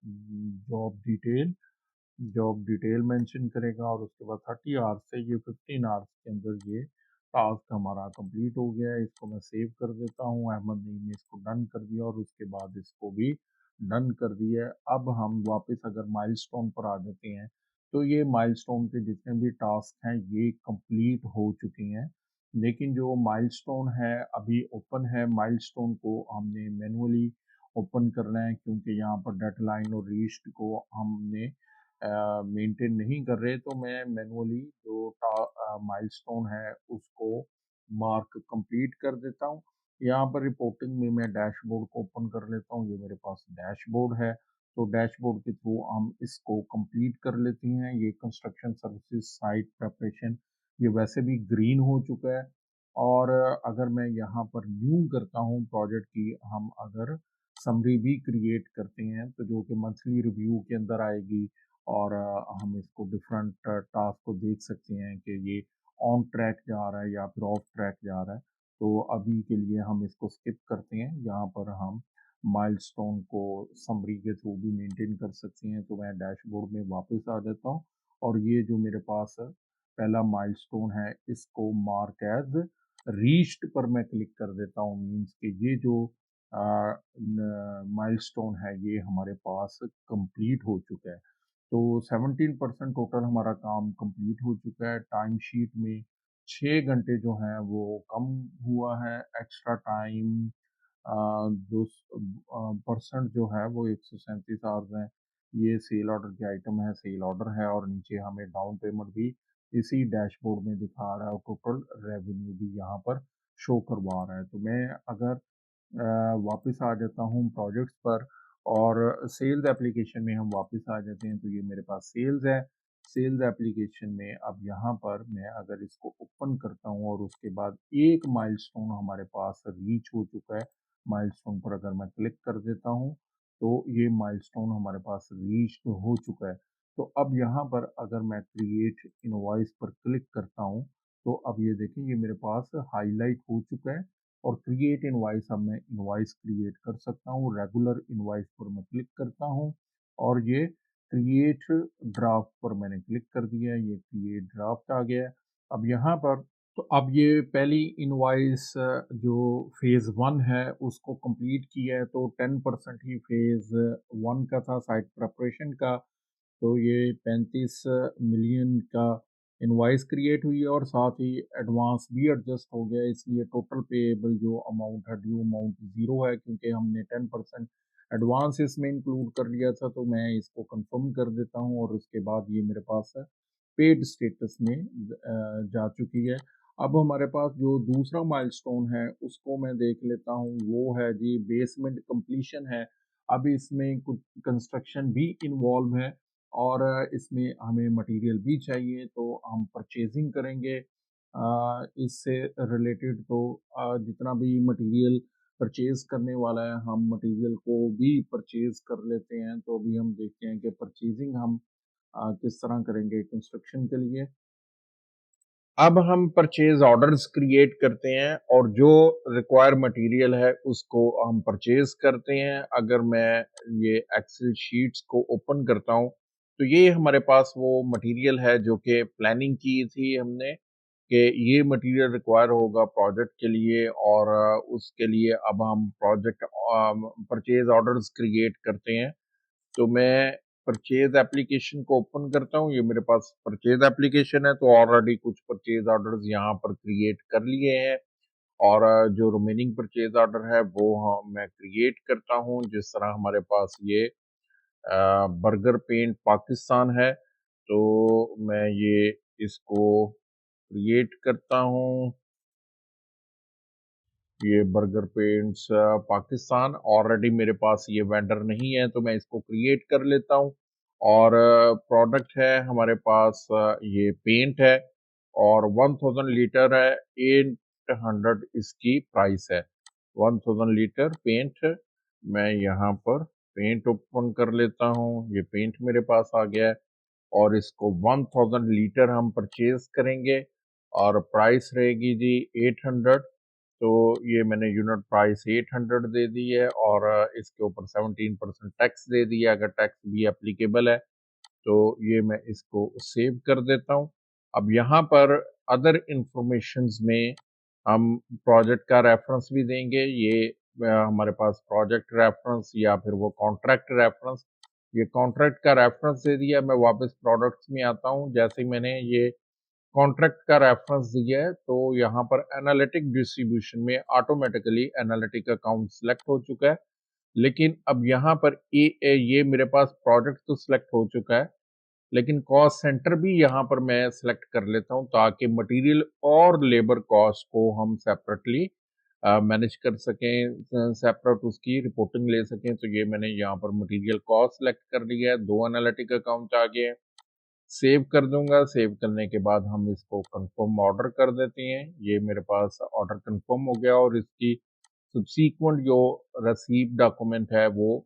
job detail mention करेगा और उसके बाद 30 आवर्स से ये 15 आवर्स के अंदर ये टास्क हमारा कंप्लीट हो गया है। इसको मैं सेव कर देता हूँ। अहमद नईम ने इसको डन कर दिया और उसके बाद इसको भी डन कर दिया है। अब हम वापस अगर माइलस्टोन पर आ जाते हैं तो ये माइलस्टोन के जितने भी टास्क हैं ये कंप्लीट हो चुके हैं। लेकिन जो माइलस्टोन है अभी ओपन है, माइलस्टोन को हमने मैनुअली ओपन करना है क्योंकि यहाँ पर डेडलाइन और रीस्ट को हमने मेंटेन नहीं कर रहे। तो मैं मैनुअली जो माइलस्टोन है उसको मार्क कंप्लीट कर देता हूँ। यहाँ पर रिपोर्टिंग में मैं डैशबोर्ड को ओपन कर लेता हूँ। ये मेरे पास डैशबोर्ड है, तो डैशबोर्ड के थ्रू हम इसको कंप्लीट कर लेते हैं। ये कंस्ट्रक्शन सर्विसेज साइट प्रेपरेशन ये वैसे भी ग्रीन हो चुका है। और अगर मैं यहाँ पर न्यू करता हूँ प्रोजेक्ट की, हम अगर समरी भी क्रिएट करते हैं तो जो कि मंथली रिव्यू के अंदर आएगी और हम इसको डिफरेंट टास्क को देख सकते हैं कि ये ऑन ट्रैक जा रहा है या फिर ऑफ ट्रैक जा रहा है। तो अभी के लिए हम इसको स्किप करते हैं। यहाँ पर हम माइलस्टोन को समरी के थ्रू भी मेंटेन कर सकते हैं। तो मैं डैशबोर्ड में वापस आ जाता हूँ और ये जो मेरे पास पहला माइलस्टोन है इसको मार्क एज रीच्ड पर मैं क्लिक कर देता हूँ। मीन्स कि ये जो माइलस्टोन है ये हमारे पास कंप्लीट हो चुका है। तो 17% टोटल हमारा काम कंप्लीट हो चुका है। टाइम शीट में 6 घंटे जो हैं वो कम हुआ है। एक्स्ट्रा टाइम दो परसेंट जो है वो 137 आवर्स हैं। ये सेल ऑर्डर के आइटम है, सेल ऑर्डर है और नीचे हमें डाउन पेमेंट भी इसी डैशबोर्ड में दिखा रहा है और टोटल रेवेन्यू भी यहाँ पर शो करवा रहा है। तो मैं अगर वापस आ जाता हूँ प्रोजेक्ट्स पर और सेल्स एप्लीकेशन में हम वापस आ जाते हैं, तो ये मेरे पास सेल्स है। सेल्स एप्लीकेशन में अब यहाँ पर मैं अगर इसको ओपन करता हूँ और उसके बाद एक माइलस्टोन हमारे पास रीच हो चुका है, माइलस्टोन पर अगर मैं क्लिक कर देता हूँ तो ये माइलस्टोन हमारे पास रीच हो चुका है। तो अब यहाँ पर अगर मैं क्रिएट इनवॉइस पर क्लिक करता हूँ तो अब ये देखें ये मेरे पास हाईलाइट हो चुका है और क्रिएट इनवॉइस, अब मैं इनवॉइस क्रिएट कर सकता हूँ। रेगुलर इनवॉइस पर मैं क्लिक करता हूँ और ये क्रिएट ड्राफ्ट पर मैंने क्लिक कर दिया है, ये क्रिएट ड्राफ्ट आ गया है। अब यहाँ पर तो अब ये पहली इनवॉइस जो फेज़ 1 है उसको कंप्लीट किया है, तो 10% ही फेज़ 1 का था साइट प्रिपरेशन का। तो ये 35 मिलियन का इनवॉइस क्रिएट हुई है और साथ ही एडवांस भी एडजस्ट हो गया, इसलिए टोटल पेएबल जो अमाउंट है, ड्यू अमाउंट ज़ीरो है, क्योंकि हमने 10% एडवांस इसमें इंक्लूड कर लिया था। तो मैं इसको कंफर्म कर देता हूँ और उसके बाद ये मेरे पास पेड स्टेटस में जा चुकी है। अब हमारे पास जो दूसरा माइलस्टोन है उसको मैं देख लेता हूँ, वो है जी बेसमेंट कंप्लीशन है। अब इसमें कुछ कंस्ट्रक्शन भी इन्वॉल्व है और इसमें हमें मटेरियल भी चाहिए, तो हम परचेजिंग करेंगे इससे रिलेटेड। तो जितना भी मटेरियल परचेज करने वाला है हम मटेरियल को भी परचेज कर लेते हैं। तो अभी हम देखते हैं कि परचेजिंग हम किस तरह करेंगे कंस्ट्रक्शन के लिए। अब हम परचेज ऑर्डर्स क्रिएट करते हैं और जो रिक्वायर मटेरियल है उसको हम परचेज करते हैं। अगर मैं ये एक्सेल शीट्स को ओपन करता हूँ तो ये हमारे पास वो मटेरियल है जो कि प्लानिंग की थी हमने कि ये मटेरियल रिक्वायर होगा प्रोजेक्ट के लिए, और उसके लिए अब हम प्रोजेक्ट परचेज ऑर्डर्स क्रिएट करते हैं। तो मैं परचेज एप्लीकेशन को ओपन करता हूँ, ये मेरे पास परचेज एप्लीकेशन है, तो ऑलरेडी कुछ परचेज ऑर्डर्स यहाँ पर क्रिएट कर लिए हैं और जो रिमेनिंग परचेज ऑर्डर है वो मैं क्रिएट करता हूँ। जिस तरह हमारे पास ये बर्गर पेंट पाकिस्तान है, तो मैं ये इसको क्रिएट करता हूँ। ये बर्गर पेंट्स पाकिस्तान ऑलरेडी मेरे पास ये वेंडर नहीं है, तो मैं इसको क्रिएट कर लेता हूँ। और प्रोडक्ट है हमारे पास ये पेंट है और 1000 लीटर है, 800 इसकी प्राइस है। 1000 लीटर पेंट, मैं यहाँ पर पेंट ओपन कर लेता हूँ, ये पेंट मेरे पास आ गया है और इसको 1000 लीटर हम परचेज करेंगे और प्राइस रहेगी जी 800। तो ये मैंने यूनिट प्राइस 800 दे दी है और इसके ऊपर 17% टैक्स दे दिया। अगर टैक्स भी एप्लीकेबल है तो ये मैं इसको सेव कर देता हूँ। अब यहाँ पर अदर इंफॉर्मेशंस में हम प्रोजेक्ट का रेफरेंस भी देंगे। ये हमारे पास प्रोजेक्ट रेफरेंस या फिर वो कॉन्ट्रैक्ट रेफरेंस, ये कॉन्ट्रैक्ट का रेफरेंस दे दिया। मैं वापस प्रोडक्ट्स में आता हूँ, जैसे ही मैंने ये कॉन्ट्रैक्ट का रेफरेंस दिया है तो यहाँ पर एनालिटिक डिस्ट्रीब्यूशन में ऑटोमेटिकली एनालिटिक अकाउंट सेलेक्ट हो चुका है। लेकिन अब यहाँ पर ये मेरे पास प्रोजेक्ट तो सिलेक्ट हो चुका है, लेकिन कॉस्ट सेंटर भी यहाँ पर मैं सिलेक्ट कर लेता हूँ ताकि मटेरियल और लेबर कॉस्ट को हम सेपरेटली मैनेज कर सकें, सेपरेट उसकी रिपोर्टिंग ले सकें। तो ये मैंने यहाँ पर मटेरियल कॉस्ट सेलेक्ट कर लिया है, 2 एनालिटिक अकाउंट आ गए हैं। सेव कर दूंगा, सेव करने के बाद हम इसको कंफर्म ऑर्डर कर देते हैं। ये मेरे पास ऑर्डर कंफर्म हो गया और इसकी सब्सीक्वेंट जो रसीद डॉक्यूमेंट है वो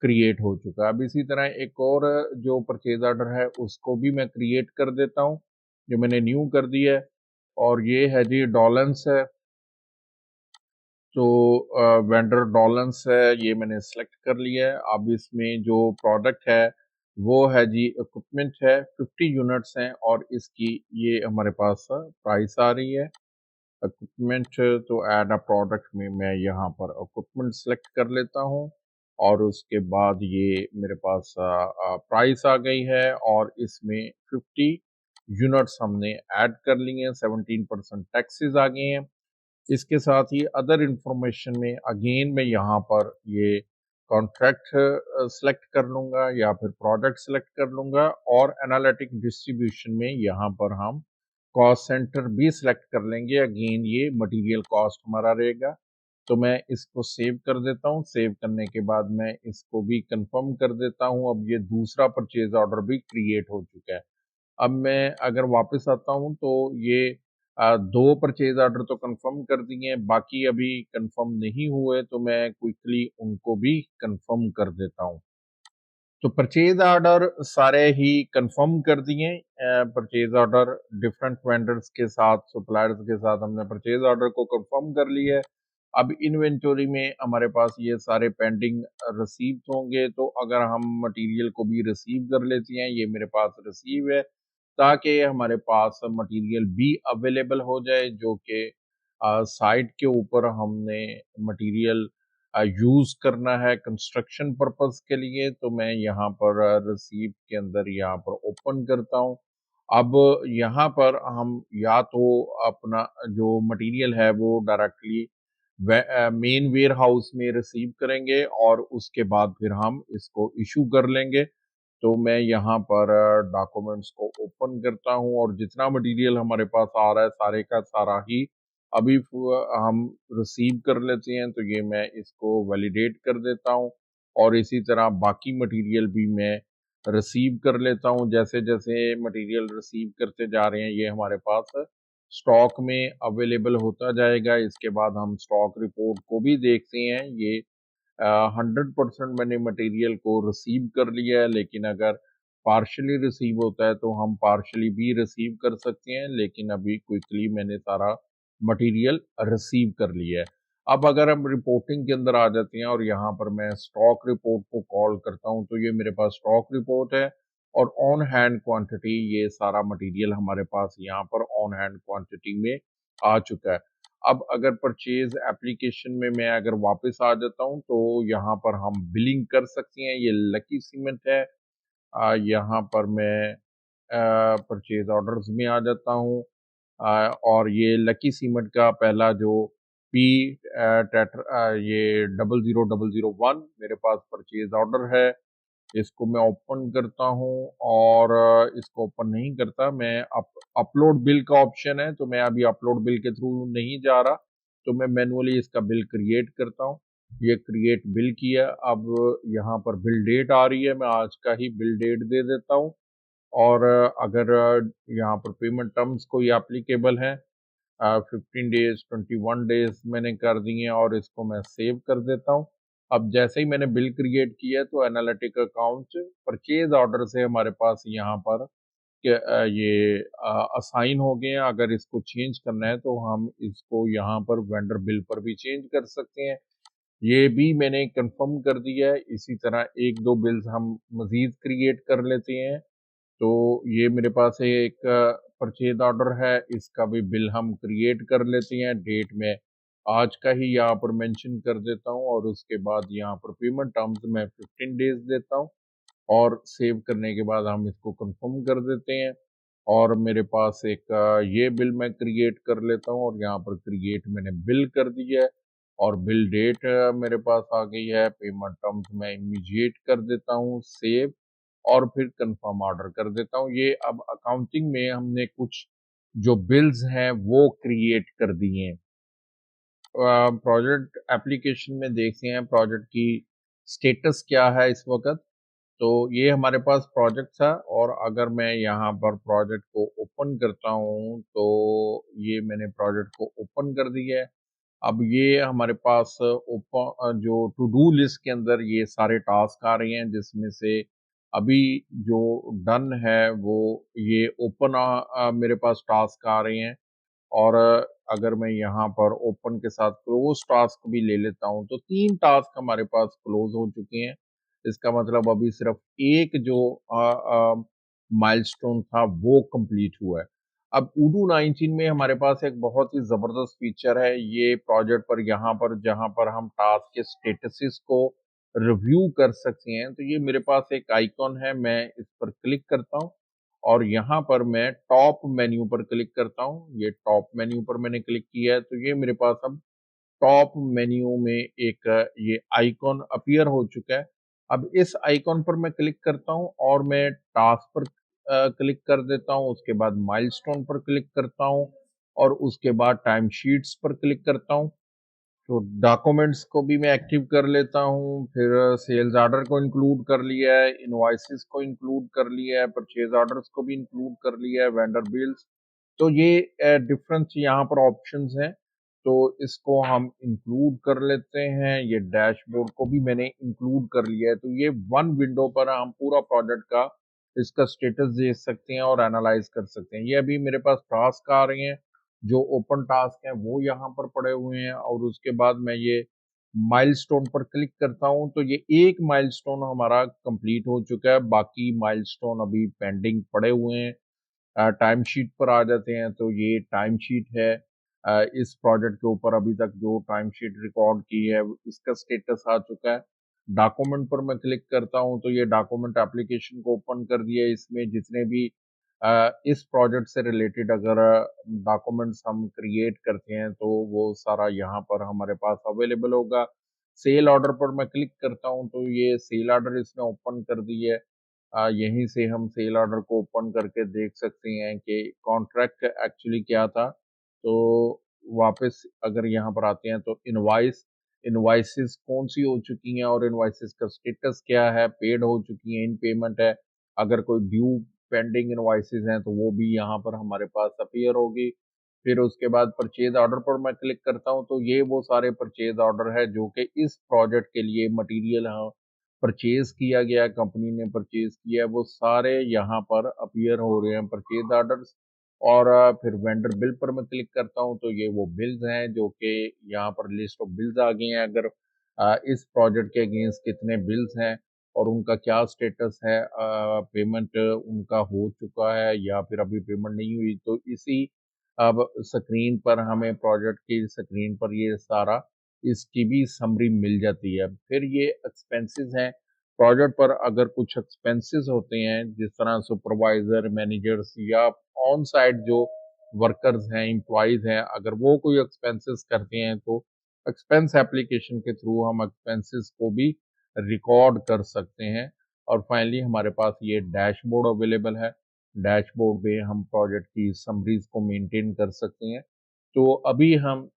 क्रिएट हो चुका है। अब इसी तरह एक और जो परचेज ऑर्डर है उसको भी मैं क्रिएट कर देता हूँ, जो मैंने न्यू कर दिया है और ये है जी डॉलेंस है। तो वेंडर डॉलेंस है, ये मैंने सेलेक्ट कर लिया है। अब इसमें जो प्रोडक्ट है वो है जी इक्विपमेंट है, 50 यूनिट्स हैं और इसकी ये हमारे पास प्राइस आ रही है इक्विपमेंट। तो ऐड अ प्रोडक्ट में मैं यहाँ पर इक्विपमेंट सेलेक्ट कर लेता हूँ और उसके बाद ये मेरे पास प्राइस आ गई है और इसमें 50 यूनिट्स हमने ऐड कर लिए हैं, 17% टैक्सेस आ गए हैं। इसके साथ ही अदर इंफॉर्मेशन में अगेन मैं यहाँ पर ये कॉन्ट्रैक्ट सेलेक्ट कर लूँगा या फिर प्रोडक्ट सेलेक्ट कर लूँगा और एनालिटिक डिस्ट्रीब्यूशन में यहाँ पर हम कॉस्ट सेंटर भी सिलेक्ट कर लेंगे। अगेन ये मटेरियल कॉस्ट हमारा रहेगा। तो मैं इसको सेव कर देता हूँ। सेव करने के बाद मैं इसको भी कंफर्म कर देता हूँ। अब ये दूसरा परचेज़ ऑर्डर भी क्रिएट हो चुका है। अब मैं अगर वापस आता हूँ तो ये 2 परचेज़ ऑर्डर तो कंफर्म कर दिए हैं, बाकी अभी कंफर्म नहीं हुए, तो मैं क्विकली उनको भी कंफर्म कर देता हूँ। तो परचेज़ ऑर्डर सारे ही कंफर्म कर दिए। परचेज़ ऑर्डर डिफरेंट वेंडर्स के साथ, सप्लायर्स के साथ हमने परचेज़ ऑर्डर को कंफर्म कर लिया है। अब इन्वेंटरी में हमारे पास ये सारे पेंडिंग रिसीव्स होंगे, तो अगर हम मटेरियल को भी रिसीव कर लेते हैं, ये मेरे पास रिसीव है, ताकि हमारे पास मटेरियल भी अवेलेबल हो जाए, जो कि साइट के ऊपर हमने मटेरियल यूज़ करना है कंस्ट्रक्शन पर्पस के लिए। तो मैं यहाँ पर रिसीप्ट के अंदर यहाँ पर ओपन करता हूँ। अब यहाँ पर हम या तो अपना जो मटेरियल है वो डायरेक्टली मेन वेयर हाउस में रिसीव करेंगे और उसके बाद फिर हम इसको इशू कर लेंगे। तो मैं यहाँ पर डॉक्यूमेंट्स को ओपन करता हूँ और जितना मटेरियल हमारे पास आ रहा है सारे का सारा ही अभी हम रिसीव कर लेते हैं। तो ये मैं इसको वैलिडेट कर देता हूँ और इसी तरह बाकी मटेरियल भी मैं रिसीव कर लेता हूँ। जैसे जैसे मटेरियल रिसीव करते जा रहे हैं ये हमारे पास स्टॉक में अवेलेबल होता जाएगा। इसके बाद हम स्टॉक रिपोर्ट को भी देखते हैं। ये 100% मैंने मटेरियल को रिसीव कर लिया है, लेकिन अगर पार्शली रिसीव होता है तो हम पार्शली भी रिसीव कर सकते हैं, लेकिन अभी क्विकली मैंने सारा मटेरियल रिसीव कर लिया है। अब अगर हम रिपोर्टिंग के अंदर आ जाते हैं और यहाँ पर मैं स्टॉक रिपोर्ट को कॉल करता हूँ, तो ये मेरे पास स्टॉक रिपोर्ट है और ऑन हैंड क्वांटिटी, ये सारा मटेरियल हमारे पास यहाँ पर ऑन हैंड क्वांटिटी में आ चुका है। अब अगर परचेज एप्लीकेशन में मैं अगर वापस आ जाता हूँ तो यहाँ पर हम बिलिंग कर सकते हैं। ये लकी सीमेंट है। यहाँ पर मैं परचेज ऑर्डर्स में आ जाता हूँ। और ये लकी सीमेंट का पहला जो पी ये 00001 मेरे पास परचेज ऑर्डर है। इसको मैं ओपन करता हूँ और इसको ओपन नहीं करता मैं। अपलोड बिल का ऑप्शन है, तो मैं अभी अपलोड बिल के थ्रू नहीं जा रहा, तो मैं मैनुअली इसका बिल क्रिएट करता हूँ। ये क्रिएट बिल किया। अब यहाँ पर बिल डेट आ रही है, मैं आज का ही बिल डेट दे देता हूँ। और अगर यहाँ पर पेमेंट टर्म्स कोई एप्लीकेबल है, 15 डेज, 21 डेज मैंने कर दिए हैं और इसको मैं सेव कर देता हूँ। अब जैसे ही मैंने बिल क्रिएट किया तो एनालिटिक अकाउंट परचेज ऑर्डर से हमारे पास यहाँ पर ये असाइन हो गए हैं। अगर इसको चेंज करना है तो हम इसको यहाँ पर वेंडर बिल पर भी चेंज कर सकते हैं। ये भी मैंने कंफर्म कर दिया है। इसी तरह एक दो बिल्स हम मजीद क्रिएट कर लेते हैं। तो ये मेरे पास एक परचेज ऑर्डर है, इसका भी बिल हम क्रिएट कर लेते हैं। डेट में आज का ही यहाँ पर मेंशन कर देता हूँ और उसके बाद यहाँ पर पेमेंट टर्म्स में 15 डेज देता हूँ और सेव करने के बाद हम इसको कंफर्म कर देते हैं। और मेरे पास एक ये बिल मैं क्रिएट कर लेता हूँ और यहाँ पर क्रिएट मैंने बिल कर दिया है और बिल डेट मेरे पास आ गई है। पेमेंट टर्म्स मैं इमीडिएट कर देता हूँ, सेव, और फिर कंफर्म ऑर्डर कर देता हूँ। ये अब अकाउंटिंग में हमने कुछ जो बिल्स हैं वो क्रिएट कर दिए हैं। प्रोजेक्ट एप्लीकेशन में देखते हैं प्रोजेक्ट की स्टेटस क्या है इस वक्त। तो ये हमारे पास प्रोजेक्ट था और अगर मैं यहाँ पर प्रोजेक्ट को ओपन करता हूँ तो ये मैंने प्रोजेक्ट को ओपन कर दिया है। अब ये हमारे पास जो टू डू लिस्ट के अंदर ये सारे टास्क आ रहे हैं, जिसमें से अभी जो डन है वो ये ओपन मेरे पास टास्क आ रहे हैं। और अगर मैं यहाँ पर ओपन के साथ क्लोज टास्क भी ले लेता हूँ तो 3 टास्क हमारे पास क्लोज हो चुके हैं। इसका मतलब अभी सिर्फ एक जो माइलस्टोन था वो कंप्लीट हुआ है। अब उडू 19 में हमारे पास एक बहुत ही ज़बरदस्त फीचर है। ये प्रोजेक्ट पर यहाँ पर जहाँ पर हम टास्क के स्टेटसेस को रिव्यू कर सकते हैं, तो ये मेरे पास एक आइकॉन है, मैं इस पर क्लिक करता हूँ और यहाँ पर मैं टॉप मेन्यू पर क्लिक करता हूँ। ये टॉप मेन्यू पर मैंने क्लिक किया है, तो ये मेरे पास अब टॉप मेन्यू में एक ये आइकॉन अपीयर हो चुका है। अब इस आइकॉन पर मैं क्लिक करता हूँ और मैं टास्क पर क्लिक कर देता हूँ, उसके बाद माइलस्टोन पर क्लिक करता हूँ और उसके बाद टाइम शीट्स पर क्लिक करता हूँ। तो डॉक्यूमेंट्स को भी मैं एक्टिव कर लेता हूँ, फिर सेल्स ऑर्डर को इंक्लूड कर लिया है, इनवॉइसेस को इंक्लूड कर लिया है, परचेज ऑर्डर्स को भी इंक्लूड कर लिया है, वेंडर बिल्स। तो ये डिफरेंस यहाँ पर ऑप्शंस हैं, तो इसको हम इंक्लूड कर लेते हैं। ये डैशबोर्ड को भी मैंने इंक्लूड कर लिया है, तो ये वन विंडो पर हम पूरा प्रोजेक्ट का इसका स्टेटस देख सकते हैं और एनालाइज कर सकते हैं। ये अभी मेरे पास टास्क आ रहे हैं, जो ओपन टास्क हैं वो यहाँ पर पड़े हुए हैं, और उसके बाद मैं ये माइलस्टोन पर क्लिक करता हूँ तो ये एक माइलस्टोन हमारा कंप्लीट हो चुका है, बाकी माइलस्टोन अभी पेंडिंग पड़े हुए हैं। टाइम शीट पर आ जाते हैं, तो ये टाइम शीट है। इस प्रोजेक्ट के ऊपर अभी तक जो टाइम शीट रिकॉर्ड की है इसका स्टेटस आ चुका है। डॉक्यूमेंट पर मैं क्लिक करता हूँ तो ये डॉक्यूमेंट एप्लीकेशन को ओपन कर दिया है। इसमें जितने भी इस प्रोजेक्ट से रिलेटेड अगर डॉक्यूमेंट्स हम क्रिएट करते हैं तो वो सारा यहाँ पर हमारे पास अवेलेबल होगा। सेल ऑर्डर पर मैं क्लिक करता हूँ तो ये सेल ऑर्डर इसने ओपन कर दी है। यहीं से हम सेल ऑर्डर को ओपन करके देख सकते हैं कि कॉन्ट्रैक्ट एक्चुअली क्या था। तो वापस अगर यहाँ पर आते हैं तो इनवॉइसेस कौन सी हो चुकी हैं और इनवॉइसेस का स्टेटस क्या है, पेड हो चुकी हैं, इन पेमेंट है। अगर कोई ड्यू पेंडिंग इनवॉइसेस हैं तो वो भी यहाँ पर हमारे पास अपीयर होगी। फिर उसके बाद परचेज ऑर्डर पर मैं क्लिक करता हूँ तो ये वो सारे परचेज ऑर्डर है जो कि इस प्रोजेक्ट के लिए मटेरियल परचेज किया गया, कंपनी ने परचेज किया है, वो सारे यहाँ पर अपीयर हो रहे हैं परचेज ऑर्डर्स। और फिर वेंडर बिल पर मैं क्लिक करता हूँ तो ये वो बिल्स हैं जो कि यहाँ पर लिस्ट ऑफ बिल्स आ गए हैं। अगर इस प्रोजेक्ट के अगेंस्ट कितने बिल्स हैं और उनका क्या स्टेटस है, पेमेंट उनका हो चुका है या फिर अभी पेमेंट नहीं हुई, तो इसी अब स्क्रीन पर हमें प्रोजेक्ट की स्क्रीन पर ये सारा इसकी भी समरी मिल जाती है। फिर ये एक्सपेंसेस हैं, प्रोजेक्ट पर अगर कुछ एक्सपेंसेस होते हैं जिस तरह सुपरवाइजर, मैनेजर्स या ऑन साइट जो वर्कर्स हैं, एम्प्लॉयज हैं, अगर वो कोई एक्सपेंसेस करते हैं तो एक्सपेंस एप्लीकेशन के थ्रू हम एक्सपेंसेस को भी रिकॉर्ड कर सकते हैं। और फाइनली हमारे पास ये डैशबोर्ड अवेलेबल है। डैशबोर्ड पे हम प्रोजेक्ट की समरीज को मेंटेन कर सकते हैं। तो अभी हम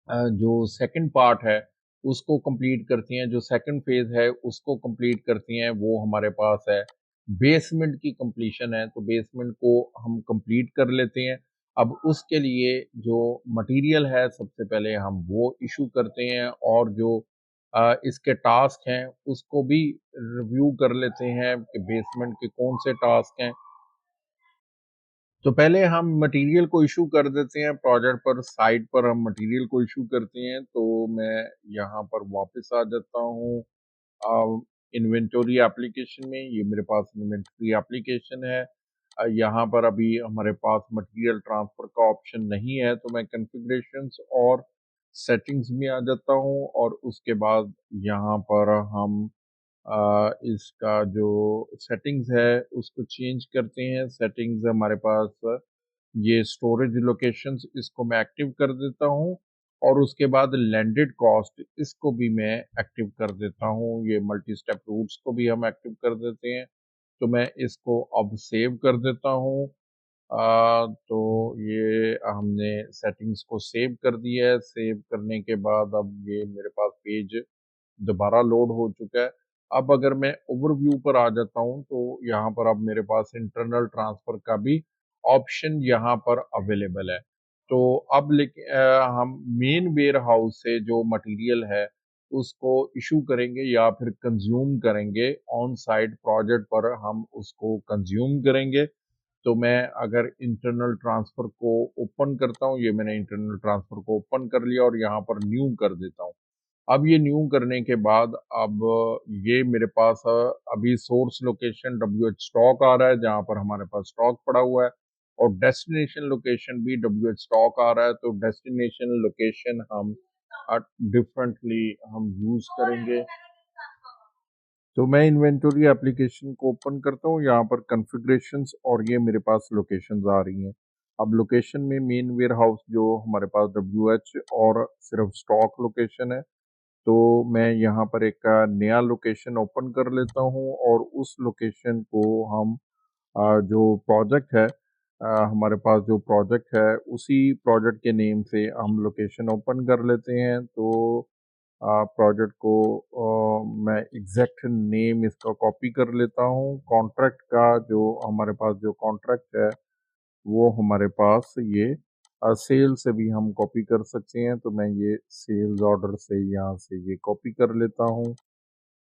जो सेकंड पार्ट है उसको कंप्लीट करती हैं, जो सेकंड फेज है उसको कंप्लीट करती हैं, वो हमारे पास है बेसमेंट की कंप्लीशन है। तो बेसमेंट को हम कंप्लीट कर लेते हैं। अब उसके लिए जो मटेरियल है सबसे पहले हम वो इशू करते हैं, और जो इसके टास्क हैं उसको भी रिव्यू कर लेते हैं कि बेसमेंट के कौन से टास्क हैं। तो पहले हम मटेरियल को इशू कर देते हैं, प्रोजेक्ट पर साइट पर हम मटेरियल को इशू करते हैं। तो मैं यहाँ पर वापस आ जाता हूँ इन्वेंटरी एप्लीकेशन में। ये मेरे पास इन्वेंटरी एप्लीकेशन है। यहाँ पर अभी हमारे पास मटेरियल ट्रांसफर का ऑप्शन नहीं है, तो मैं कॉन्फ़िगरेशंस और सेटिंग्स में आ जाता हूँ, और उसके बाद यहाँ पर हम इसका जो सेटिंग्स है उसको चेंज करते हैं। सेटिंग्स हमारे पास ये स्टोरेज लोकेशंस, इसको मैं एक्टिव कर देता हूँ, और उसके बाद लैंडेड कॉस्ट इसको भी मैं एक्टिव कर देता हूँ। ये मल्टी स्टेप रूट्स को भी हम एक्टिव कर देते हैं। तो मैं इसको अब सेव कर देता हूँ। तो ये हमने सेटिंग्स को सेव कर दिया है। सेव करने के बाद अब ये मेरे पास पेज दोबारा लोड हो चुका है। अब अगर मैं ओवरव्यू पर आ जाता हूँ तो यहाँ पर अब मेरे पास इंटरनल ट्रांसफर का भी ऑप्शन यहाँ पर अवेलेबल है। तो अब लेकिन हम मेन वेयर हाउस से जो मटेरियल है उसको इशू करेंगे या फिर कंज्यूम करेंगे, ऑन साइट प्रोजेक्ट पर हम उसको कंज्यूम करेंगे। तो मैं अगर इंटरनल ट्रांसफर को ओपन करता हूँ, ये मैंने इंटरनल ट्रांसफर को ओपन कर लिया और यहाँ पर न्यू कर देता हूँ। अब ये न्यू करने के बाद अब ये मेरे पास अभी सोर्स लोकेशन WH स्टॉक आ रहा है जहाँ पर हमारे पास स्टॉक पड़ा हुआ है, और डेस्टिनेशन लोकेशन भी WH स्टॉक आ रहा है। तो डेस्टिनेशन लोकेशन हम डिफरेंटली हम यूज करेंगे। तो मैं इन्वेंटरी एप्लीकेशन को ओपन करता हूँ, यहाँ पर कॉन्फ़िगरेशंस, और ये मेरे पास लोकेशंस आ रही हैं। अब लोकेशन में मेन वेयर हाउस जो हमारे पास WH और सिर्फ स्टॉक लोकेशन है, तो मैं यहाँ पर एक नया लोकेशन ओपन कर लेता हूँ, और उस लोकेशन को हम जो प्रोजेक्ट है हमारे पास जो प्रोजेक्ट है उसी प्रोजेक्ट के नेम से हम लोकेशन ओपन कर लेते हैं। तो प्रोजेक्ट को मैं एग्जैक्ट नेम इसका कॉपी कर लेता हूँ। कॉन्ट्रैक्ट का जो हमारे पास जो कॉन्ट्रैक्ट है वो हमारे पास ये सेल से भी हम कॉपी कर सकते हैं। तो मैं ये सेल्स ऑर्डर से यहाँ से ये कॉपी कर लेता हूँ।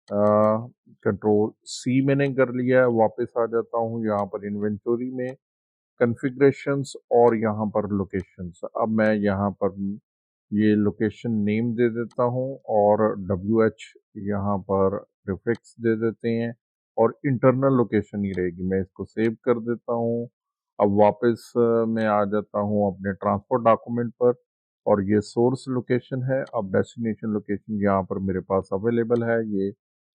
कंट्रोल सी मैंने कर लिया है। वापस आ जाता हूँ यहाँ पर इन्वेंटरी में, कॉन्फ़िगरेशंस और यहाँ पर लोकेशंस। अब मैं यहाँ पर ये लोकेशन नेम दे देता हूँ और WH यहाँ पर प्रीफिक्स दे देते हैं और इंटरनल लोकेशन ही रहेगी। मैं इसको सेव कर देता हूँ। अब वापस मैं आ जाता हूँ अपने ट्रांसपोर्ट डॉक्यूमेंट पर और ये सोर्स लोकेशन है। अब डेस्टिनेशन लोकेशन यहाँ पर मेरे पास अवेलेबल है। ये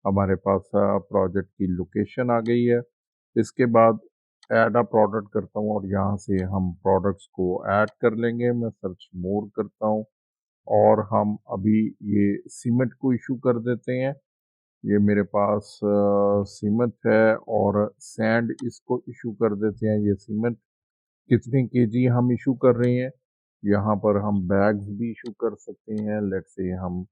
हमारे पास प्रोजेक्ट की लोकेशन आ गई है। इसके बाद ऐड अ प्रोडक्ट करता हूँ और यहाँ से हम प्रोडक्ट्स को ऐड कर लेंगे। मैं सर्च मोर करता हूँ और हम अभी ये सीमेंट को इशू कर देते हैं। ये मेरे पास सीमेंट है और सैंड इसको इशू कर देते हैं। ये सीमेंट कितने केजी हम इशू कर रहे हैं, यहाँ पर हम बैग्स भी इशू कर सकते हैं। लेट्स से हम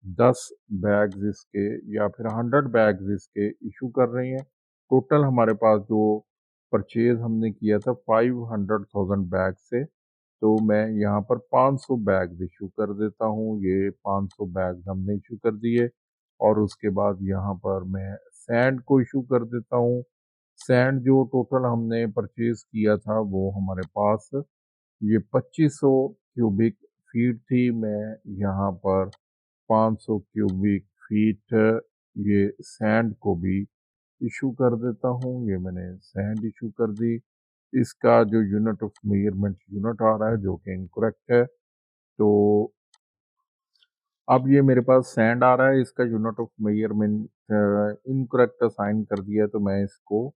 10 बैग्स इसके या फिर 100 बैग्स इसके इशू कर रहे हैं। टोटल हमारे पास जो परचेज हमने किया था 500,000 बैग से, तो मैं यहाँ पर 500 बैग इशू कर देता हूँ। ये 500 बैग हमने इशू कर दिए और उसके बाद यहाँ पर मैं सैंड को इशू कर देता हूँ। सैंड जो टोटल हमने परचेज किया था वो हमारे पास ये 2500 क्यूबिक फीट थी। मैं यहाँ पर 500 क्यूबिक फीट ये सैंड को भी इशू कर देता हूँ। ये मैंने सैंड इशू कर दी। इसका जो यूनिट ऑफ मेजरमेंट यूनिट आ रहा है जो कि इनकरेक्ट है। तो अब ये मेरे पास सैंड आ रहा है, इसका unit of measurement incorrect assign कर दिया है। तो मैं इसको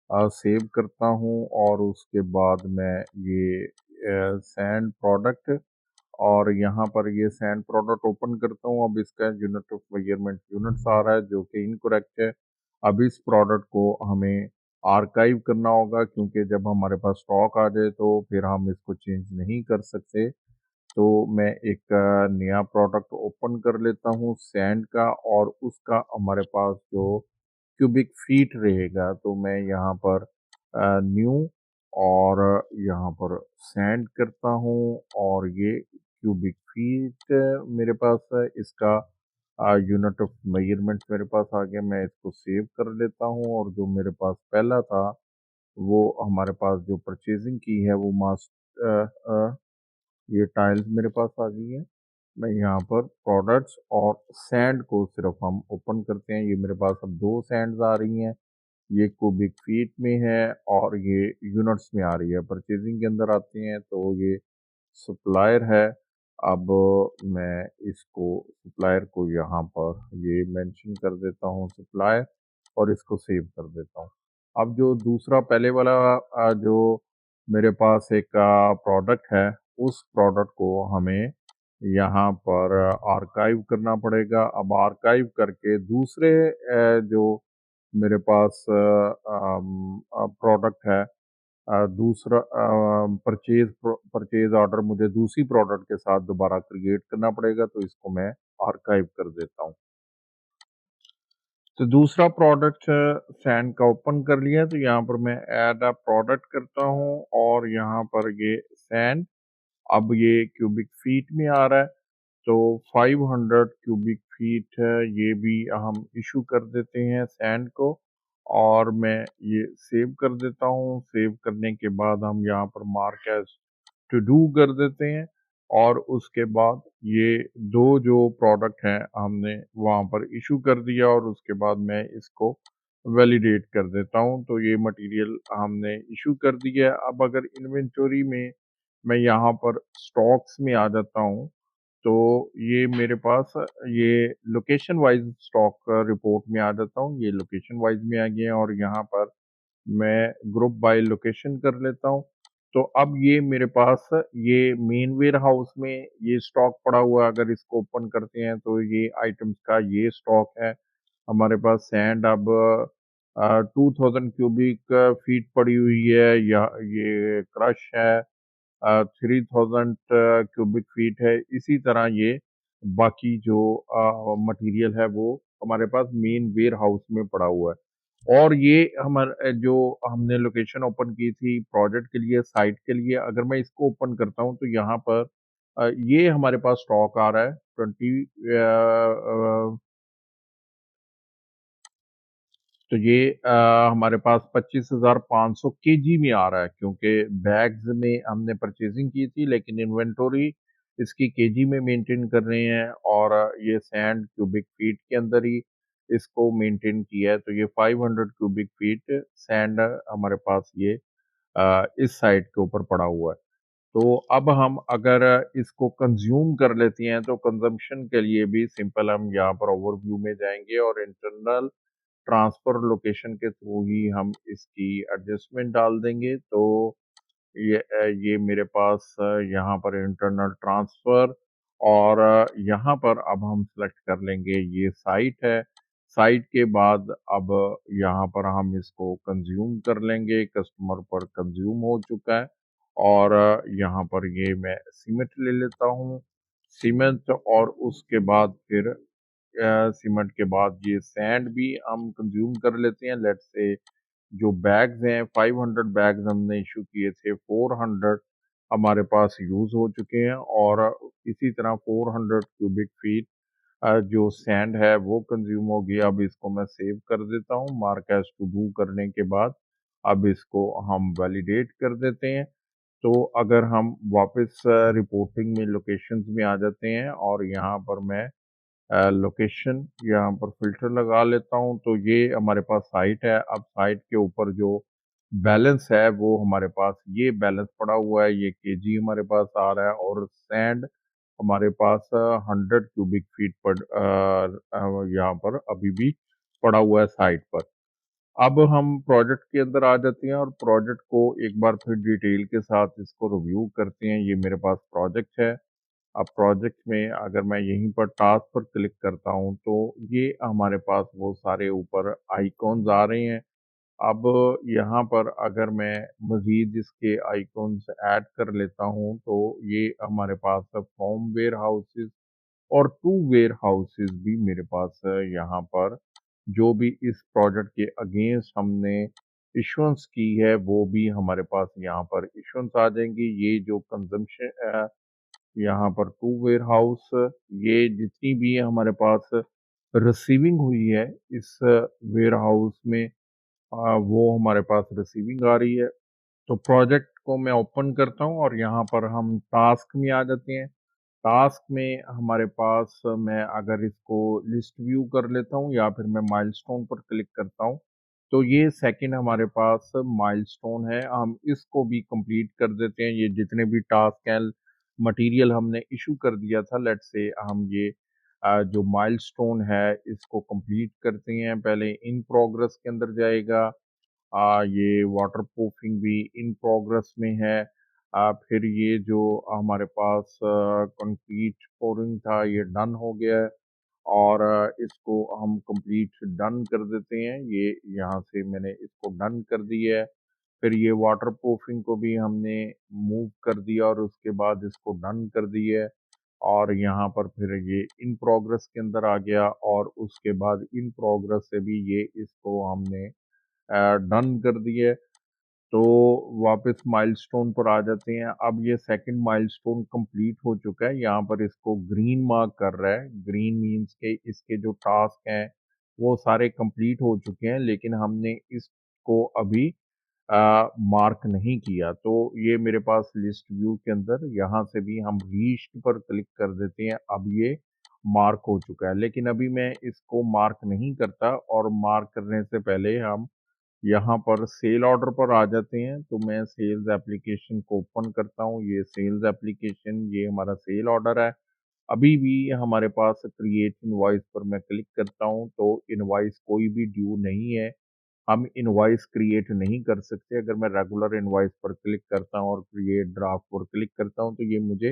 सेव करता हूँ और उसके बाद मैं ये सैंड प्रोडक्ट और यहाँ पर ये सैंड प्रोडक्ट ओपन करता हूँ। अब इसका यूनिट ऑफ मेजरमेंट यूनिट्स आ रहा है जो कि इनकरेक्ट है। अब इस प्रोडक्ट को हमें आर्काइव करना होगा क्योंकि जब हमारे पास स्टॉक आ जाए तो फिर हम इसको चेंज नहीं कर सकते। तो मैं एक नया प्रोडक्ट ओपन कर लेता हूँ सैंड का और उसका हमारे पास जो क्यूबिक फीट रहेगा तो मैं यहाँ पर न्यू और यहाँ पर सैंड करता हूँ और ये क्यूबिक फीट मेरे पास है। इसका यूनिट ऑफ मेजरमेंट मेरे पास आ गया। मैं इसको सेव कर लेता हूँ और जो मेरे पास पहला था वो हमारे पास जो परचेजिंग की है वो ये टाइल्स मेरे पास आ गई है। मैं यहाँ पर प्रोडक्ट्स और सैंड को सिर्फ हम ओपन करते हैं। ये मेरे पास अब दो सैंड्स आ रही हैं। ये क्यूबिक फीट में है और ये यूनिट्स में आ रही है। परचेजिंग के अंदर आते हैं तो ये सप्लायर है। अब मैं इसको सप्लायर को यहाँ पर ये मेंशन कर देता हूँ सप्लायर और इसको सेव कर देता हूँ। अब जो दूसरा पहले वाला जो मेरे पास एक प्रोडक्ट है उस प्रोडक्ट को हमें यहाँ पर आर्काइव करना पड़ेगा। अब आर्काइव करके दूसरे जो मेरे पास प्रोडक्ट है दूसरा परचेज ऑर्डर मुझे दूसरी प्रोडक्ट के साथ दोबारा क्रिएट करना पड़ेगा। तो इसको मैं आर्काइव कर देता हूँ। तो दूसरा प्रोडक्ट सैंड का ओपन कर लिया तो यहाँ पर मैं ऐड अ प्रोडक्ट करता हूँ और यहाँ पर ये सैंड अब ये क्यूबिक फीट में आ रहा है। तो 500 क्यूबिक फीट है ये भी हम इशू कर देते हैं सैंड को और मैं ये सेव कर देता हूँ। सेव करने के बाद हम यहाँ पर मार्क एज टू डू कर देते हैं और उसके बाद ये दो जो प्रोडक्ट हैं हमने वहाँ पर इशू कर दिया और उसके बाद मैं इसको वैलिडेट कर देता हूँ। तो ये मटेरियल हमने इशू कर दिया है। अब अगर इन्वेंटरी में मैं यहाँ पर स्टॉक्स में आ जाता हूँ तो ये मेरे पास ये लोकेशन वाइज स्टॉक रिपोर्ट में आ जाता हूँ। ये लोकेशन वाइज में आ गया है और यहाँ पर मैं ग्रुप बाय लोकेशन कर लेता हूँ। तो अब ये मेरे पास ये मेन वेयर हाउस में ये स्टॉक पड़ा हुआ है। अगर इसको ओपन करते हैं तो ये आइटम्स का ये स्टॉक है हमारे पास। सैंड अब 2000 क्यूबिक फीट पड़ी हुई है, या ये क्रश है 3000 क्यूबिक फीट है। इसी तरह ये बाकी जो मटेरियल है वो हमारे पास मेन वेयर हाउस में पड़ा हुआ है। और ये हमारे जो हमने लोकेशन ओपन की थी प्रोजेक्ट के लिए, साइट के लिए, अगर मैं इसको ओपन करता हूँ तो यहाँ पर ये हमारे पास स्टॉक आ रहा है 20। तो ये हमारे पास 25,500 केजी में आ रहा है, क्योंकि बैग्स में हमने परचेजिंग की थी, लेकिन इन्वेंटोरी इसकी केजी में मेंटेन कर रहे हैं, और ये सैंड क्यूबिक फीट के अंदर ही इसको मेंटेन किया है। तो ये 500 क्यूबिक फीट सैंड हमारे पास ये इस साइड के ऊपर पड़ा हुआ है। तो अब हम अगर इसको कंज्यूम कर लेते हैं तो कंजम्पशन के लिए भी सिंपल, हम यहाँ पर ओवरव्यू में जाएंगे और इंटरनल ट्रांसफर लोकेशन के थ्रू ही हम इसकी एडजस्टमेंट डाल देंगे। तो ये मेरे पास यहाँ पर इंटरनल ट्रांसफर, और यहाँ पर अब हम सेलेक्ट कर लेंगे ये साइट है। साइट के बाद अब यहाँ पर हम इसको कंज्यूम कर लेंगे, कस्टमर पर कंज्यूम हो चुका है। और यहाँ पर ये मैं सीमेंट ले लेता हूँ, सीमेंट, और उसके बाद फिर सीमेंट के बाद ये सैंड भी हम कंज्यूम कर लेते हैं। लेट्स से जो बैग्स हैं 500 बैग्स हमने इशू किए थे, 400 हमारे पास यूज हो चुके हैं, और इसी तरह 400 क्यूबिक फीट जो सैंड है वो कंज्यूम हो गया। अब इसको मैं सेव कर देता हूँ, मार्क एज टू डू करने के बाद अब इसको हम वैलिडेट कर देते हैं। तो अगर हम वापस रिपोर्टिंग में लोकेशंस में आ जाते हैं, और यहाँ पर मैं लोकेशन यहाँ पर फिल्टर लगा लेता हूँ, तो ये हमारे पास साइट है। अब साइट के ऊपर जो बैलेंस है वो हमारे पास ये बैलेंस पड़ा हुआ है, ये केजी हमारे पास आ रहा है, और सैंड हमारे पास 100 क्यूबिक फीट पर यहाँ पर अभी भी पड़ा हुआ है साइट पर। अब हम प्रोजेक्ट के अंदर आ जाते हैं और प्रोजेक्ट को एक बार फिर डिटेल के साथ इसको रिव्यू करते हैं। ये मेरे पास प्रोजेक्ट है। अब प्रोजेक्ट में अगर मैं यहीं पर टास्क पर क्लिक करता हूं तो ये हमारे पास वो सारे ऊपर आइकॉन्स आ रहे हैं। अब यहाँ पर अगर मैं मज़ीद इसके आइकॉन्स ऐड कर लेता हूँ तो ये हमारे पास फ्रॉम वेयर हाउसेस और टू वेयर हाउसेस भी मेरे पास यहाँ पर जो भी इस प्रोजेक्ट के अगेंस्ट हमने इश्योंस की है वो भी हमारे पास यहाँ पर इश्योंस आ जाएंगी। ये जो कंजम्पशन यहाँ पर टू वेयर हाउस, ये जितनी भी हमारे पास रिसीविंग हुई है इस वेयर हाउस में, वो हमारे पास रिसीविंग आ रही है। तो प्रोजेक्ट को मैं ओपन करता हूँ और यहाँ पर हम टास्क में आ जाते हैं। टास्क में हमारे पास मैं अगर इसको लिस्ट व्यू कर लेता हूँ या फिर मैं माइलस्टोन पर क्लिक करता हूँ, तो ये सेकंड हमारे पास माइलस्टोन है, हम इसको भी कंप्लीट कर देते हैं। ये जितने भी टास्क हैं, मटेरियल हमने इशू कर दिया था, लेट्स से हम ये जो माइलस्टोन है इसको कंप्लीट करते हैं। पहले इन प्रोग्रेस के अंदर जाएगा, ये वाटर प्रूफिंग भी इन प्रोग्रेस में है। फिर ये जो हमारे पास कंक्रीट पोरिंग था ये डन हो गया है, और इसको हम कंप्लीट डन कर देते हैं। ये यहाँ से मैंने इसको डन कर दिया है। फिर ये वाटर प्रूफिंग को भी हमने मूव कर दिया और उसके बाद इसको डन कर दिया है, और यहाँ पर फिर ये इन प्रोग्रेस के अंदर आ गया, और उसके बाद इन प्रोग्रेस से भी ये इसको हमने डन कर दिए। तो वापस माइलस्टोन पर आ जाते हैं। अब ये सेकंड माइलस्टोन कंप्लीट हो चुका है, यहाँ पर इसको ग्रीन मार्क कर रहा है। ग्रीन मीन्स के इसके जो टास्क हैं वो सारे कंप्लीट हो चुके हैं, लेकिन हमने इसको अभी मार्क नहीं किया। तो ये मेरे पास लिस्ट व्यू के अंदर यहाँ से भी हम रीच पर क्लिक कर देते हैं, अब ये मार्क हो चुका है। लेकिन अभी मैं इसको मार्क नहीं करता, और मार्क करने से पहले हम यहाँ पर सेल ऑर्डर पर आ जाते हैं। तो मैं सेल्स एप्लीकेशन को ओपन करता हूँ। ये सेल्स एप्लीकेशन, ये हमारा सेल ऑर्डर है। अभी भी हमारे पास क्रिएट इनवॉइस पर मैं क्लिक करता हूँ तो इनवॉइस कोई भी ड्यू नहीं है, हम इनवॉइस क्रिएट नहीं कर सकते। अगर मैं रेगुलर इनवॉइस पर क्लिक करता हूँ और क्रिएट ड्राफ्ट पर क्लिक करता हूँ तो ये मुझे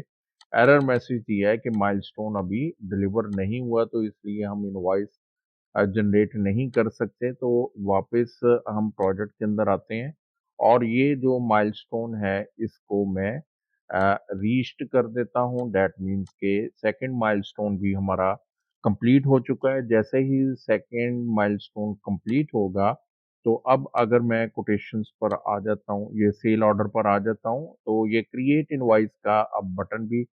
एरर मैसेज दिया है कि माइलस्टोन अभी डिलीवर नहीं हुआ, तो इसलिए हम इनवॉइस जनरेट नहीं कर सकते, तो वापस हम प्रोजेक्ट के अंदर आते हैं और ये जो माइलस्टोन है इसको मैं रीस्ट कर देता हूँ। दैट मीन्स के सेकंड माइलस्टोन भी हमारा कंप्लीट हो चुका है। जैसे ही सेकंड माइलस्टोन कंप्लीट होगा, तो अब अगर मैं कोटेशंस पर आ जाता हूँ, ये सेल ऑर्डर पर आ जाता हूँ, तो ये क्रिएट इनवॉइस का अब बटन भी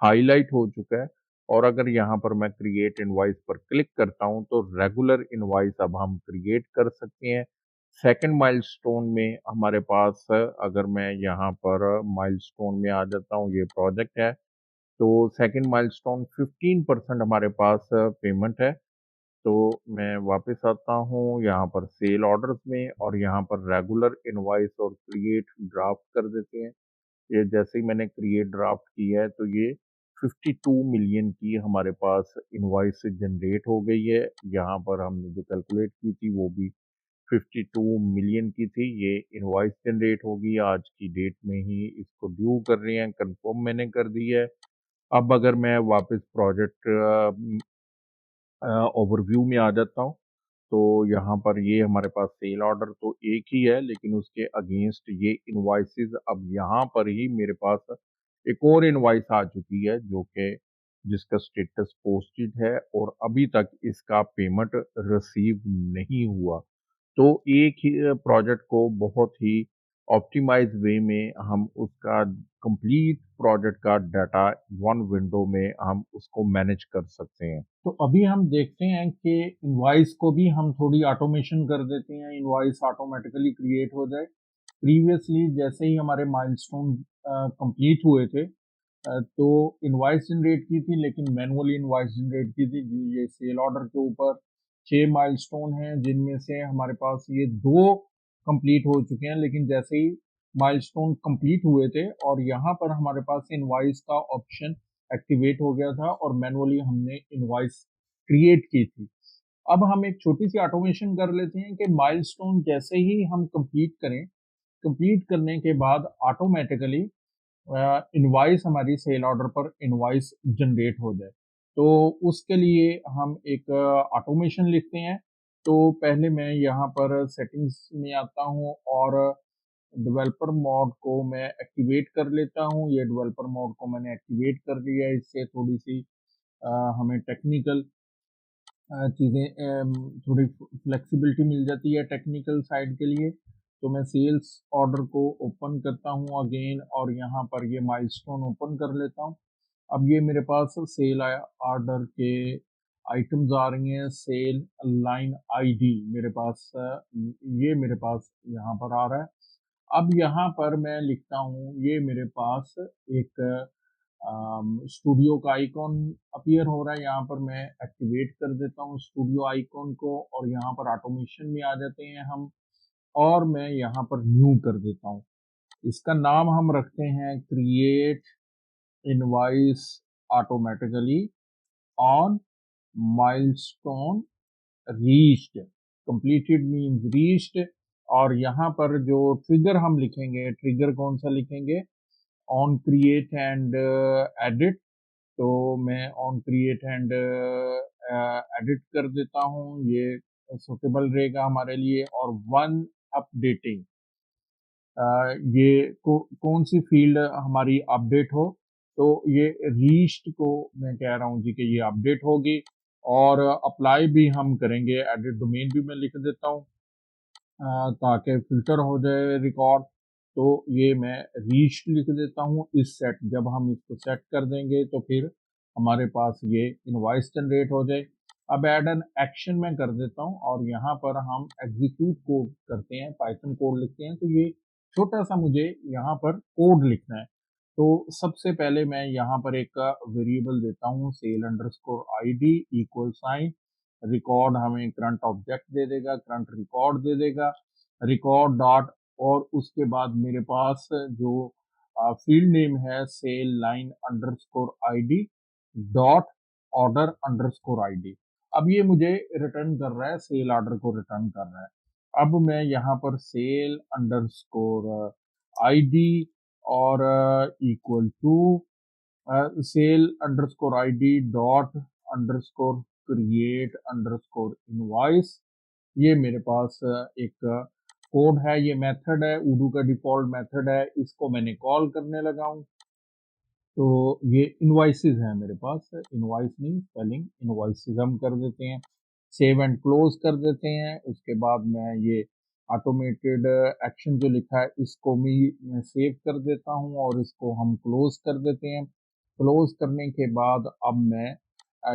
हाईलाइट हो चुका है। और अगर यहाँ पर मैं क्रिएट इनवॉइस पर क्लिक करता हूँ, तो रेगुलर इनवॉइस अब हम क्रिएट कर सकते हैं। सेकंड माइलस्टोन में हमारे पास अगर मैं यहाँ पर माइलस्टोन में आ जाता हूँ, ये प्रोजेक्ट है, तो सेकंड माइलस्टोन 15% हमारे पास पेमेंट है। तो मैं वापस आता हूँ यहाँ पर सेल ऑर्डर्स में और यहाँ पर रेगुलर इनवॉइस और क्रिएट ड्राफ्ट कर देते हैं। ये जैसे ही मैंने क्रिएट ड्राफ्ट की है, तो ये 52 मिलियन की हमारे पास इनवॉइस जनरेट हो गई है। यहाँ पर हमने जो कैलकुलेट की थी वो भी 52 मिलियन की थी। ये इनवॉइस जनरेट होगी आज की डेट में ही, इसको ड्यू कर रहे हैं, कंफर्म मैंने कर दी है। अब अगर मैं वापस प्रोजेक्ट ओवरव्यू में आ जाता हूँ, तो यहाँ पर ये हमारे पास सेल ऑर्डर तो एक ही है, लेकिन उसके अगेंस्ट ये इनवॉइसेस अब यहाँ पर ही मेरे पास एक और इनवॉइस आ चुकी है, जो कि जिसका स्टेटस पोस्टेड है और अभी तक इसका पेमेंट रिसीव नहीं हुआ। तो एक ही प्रोजेक्ट को बहुत ही ऑप्टिमाइज वे में हम उसका कंप्लीट प्रोजेक्ट का डाटा वन विंडो में हम उसको मैनेज कर सकते हैं। तो अभी हम देखते हैं कि इनवॉइस को भी हम थोड़ी ऑटोमेशन कर देते हैं, इनवॉइस ऑटोमेटिकली क्रिएट हो जाए। प्रीवियसली जैसे ही हमारे माइलस्टोन कंप्लीट हुए थे, तो इनवॉइस जनरेट की थी, लेकिन मैनुअली इनवॉइस जनरेट की थी। ये सेल ऑर्डर के ऊपर 6 माइलस्टोन हैं, जिनमें से हमारे पास ये 2 कंप्लीट हो चुके हैं। लेकिन जैसे ही माइलस्टोन कंप्लीट हुए थे और यहाँ पर हमारे पास इनवॉइस का ऑप्शन एक्टिवेट हो गया था और मैनुअली हमने इनवॉइस क्रिएट की थी। अब हम एक छोटी सी ऑटोमेशन कर लेते हैं कि माइलस्टोन जैसे ही हम कंप्लीट करें, कंप्लीट करने के बाद ऑटोमेटिकली इनवॉइस हमारी सेल ऑर्डर पर इनवॉइस जनरेट हो जाए। तो उसके लिए हम एक ऑटोमेशन लिखते हैं। तो पहले मैं यहाँ पर सेटिंग्स में आता हूँ और डेवलपर मोड को मैं एक्टिवेट कर लेता हूँ। ये डेवलपर मोड को मैंने एक्टिवेट कर लिया है, इससे थोड़ी सी हमें टेक्निकल चीज़ें थोड़ी फ्लेक्सिबिलिटी मिल जाती है टेक्निकल साइड के लिए। तो मैं सेल्स ऑर्डर को ओपन करता हूँ अगेन और यहाँ पर ये माइलस्टोन ओपन कर लेता हूँ। अब ये मेरे पास सेल ऑर्डर के आइटम्स आ रही हैं। सेल लाइन आईडी मेरे पास ये मेरे पास यहाँ पर आ रहा है। अब यहाँ पर मैं लिखता हूँ, ये मेरे पास एक स्टूडियो का आइकॉन अपीयर हो रहा है। यहाँ पर मैं एक्टिवेट कर देता हूँ स्टूडियो आइकॉन को और यहाँ पर ऑटोमेशन में आ जाते हैं हम और मैं यहाँ पर न्यू कर देता हूँ। इसका नाम हम रखते हैं create invoice automatically on milestone reached. Completed means reached. और यहाँ पर जो ट्रिगर हम लिखेंगे, ट्रिगर कौन सा लिखेंगे, ऑन क्रिएट एंड एडिट। तो मैं ऑन क्रिएट एंड एडिट कर देता हूँ, ये सुटेबल रहेगा हमारे लिए। और वन अपडेटिंग, ये कौन सी फील्ड हमारी अपडेट हो, तो ये रीच्ड को मैं कह रहा हूँ जी कि ये अपडेट होगी। और अप्लाई भी हम करेंगे, एडिट डोमेन भी मैं लिख देता हूँ ताकि फिल्टर हो जाए रिकॉर्ड। तो ये मैं रीच लिख देता हूँ इस सेट। जब हम इसको सेट कर देंगे तो फिर हमारे पास ये इनवॉइस जनरेट हो जाए। अब ऐड एन एक्शन में कर देता हूँ और यहाँ पर हम एग्जीक्यूट कोड करते हैं, पाइथन कोड लिखते हैं। तो ये छोटा सा मुझे यहाँ पर कोड लिखना है। तो सबसे पहले मैं यहाँ पर एक वेरिएबल देता हूँ sale underscore ID equal sign record, हमें करंट ऑब्जेक्ट दे देगा, करंट रिकॉर्ड दे देगा, रिकॉर्ड डॉट। और उसके बाद मेरे पास जो फील्ड नेम है sale line underscore ID dot order underscore ID. अब ये मुझे रिटर्न कर रहा है, सेल ऑर्डर को रिटर्न कर रहा है। अब मैं यहाँ पर सेल अंडरस्कोर आईडी और equal to sale underscore ID dot underscore create underscore invoice। ये मेरे पास एक कोड है, ये मेथड है, उडू का डिफॉल्ट मेथड है, इसको मैंने कॉल करने लगा हूँ। तो ये इनवॉइसेस हैं मेरे पास, इनवॉइस नहीं स्पेलिंग, इनवॉइसेस हम कर देते हैं, सेव एंड क्लोज कर देते हैं। उसके बाद मैं ये ऑटोमेटेड एक्शन जो लिखा है इसको भी मैं सेव कर देता हूँ और इसको हम क्लोज कर देते हैं। क्लोज करने के बाद अब मैं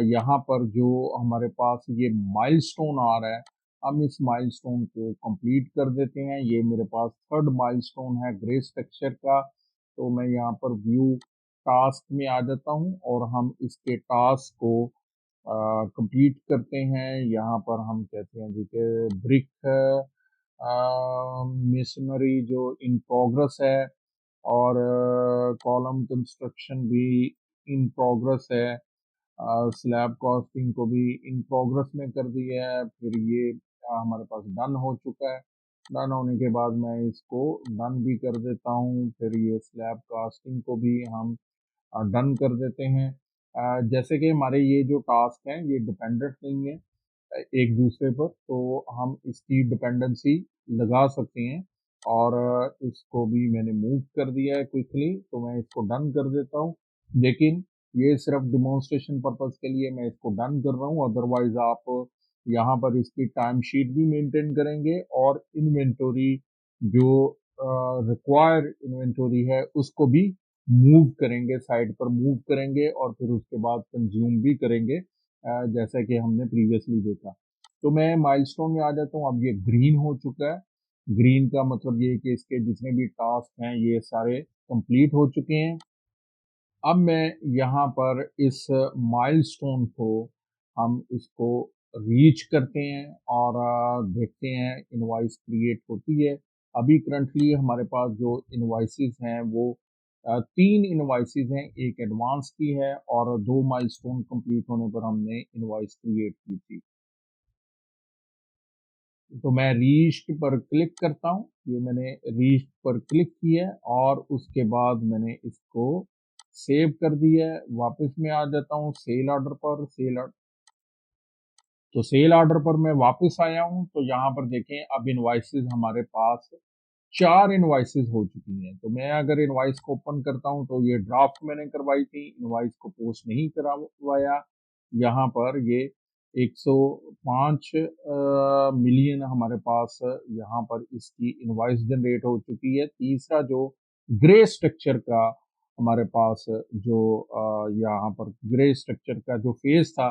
यहाँ पर जो हमारे पास ये माइलस्टोन आ रहा है, हम इस माइलस्टोन को कंप्लीट कर देते हैं। ये मेरे पास थर्ड माइलस्टोन है ग्रे स्ट्रक्चर का। तो मैं यहाँ पर व्यू टास्क में आ जाता हूँ और हम इसके टास्क को कंप्लीट करते हैं। यहाँ पर हम कहते हैं जी कि ब्रिक मिशनरी जो इन प्रोग्रेस है और कॉलम कंस्ट्रक्शन भी इन प्रोग्रेस है, स्लैब कॉस्टिंग को भी इन प्रोग्रेस में कर दिया है। फिर ये हमारे पास डन हो चुका है। डन होने के बाद मैं इसको डन भी कर देता हूँ। फिर ये स्लैब कास्टिंग को भी हम डन कर देते हैं। जैसे कि हमारे ये जो टास्क हैं ये डिपेंडेंट नहीं है एक दूसरे पर, तो हम इसकी डिपेंडेंसी लगा सकते हैं। और इसको भी मैंने मूव कर दिया है क्विकली, तो मैं इसको डन कर देता हूँ। लेकिन ये सिर्फ डिमॉन्स्ट्रेशन पर्पज के लिए मैं इसको डन कर रहा हूँ, अदरवाइज आप यहाँ पर इसकी टाइम शीट भी मेंटेन करेंगे और इन्वेंटोरी जो रिक्वायर इन्वेंटोरी है उसको भी मूव करेंगे, साइड पर मूव करेंगे और फिर उसके बाद कंज्यूम भी करेंगे, जैसा कि हमने प्रीवियसली देखा। तो मैं माइलस्टोन में आ जाता हूँ। अब ये ग्रीन हो चुका है। ग्रीन का मतलब ये है कि इसके जितने भी टास्क हैं ये सारे कंप्लीट हो चुके हैं। अब मैं यहाँ पर इस माइलस्टोन को हम इसको रीच करते हैं और देखते हैं इनवॉइस क्रिएट होती है। अभी करंटली हमारे पास जो इनवॉइसेस हैं वो 3 इनवॉइसेस हैं, एक एडवांस की है और 2 माइलस्टोन कंप्लीट होने पर हमने इनवॉइस क्रिएट की थी। तो मैं रीच्ड पर क्लिक करता हूँ। ये मैंने रीच्ड पर क्लिक किया है और उसके बाद मैंने इसको सेव कर दिया है। वापस मैं आ जाता हूँ सेल ऑर्डर पर। तो सेल ऑर्डर पर मैं वापस आया हूँ। तो यहाँ पर देखें अब इनवॉइसेस हमारे पास 4 इनवॉइसेस हो चुकी हैं। तो मैं अगर इनवॉइस को ओपन करता हूँ तो ये ड्राफ्ट मैंने करवाई थी, इनवॉइस को पोस्ट नहीं करवाया। यहाँ पर ये 105 मिलियन हमारे पास यहाँ पर इसकी इनवॉइस जनरेट हो चुकी है। तीसरा जो ग्रे स्ट्रक्चर का हमारे पास जो यहाँ पर ग्रे स्ट्रक्चर का जो फेज था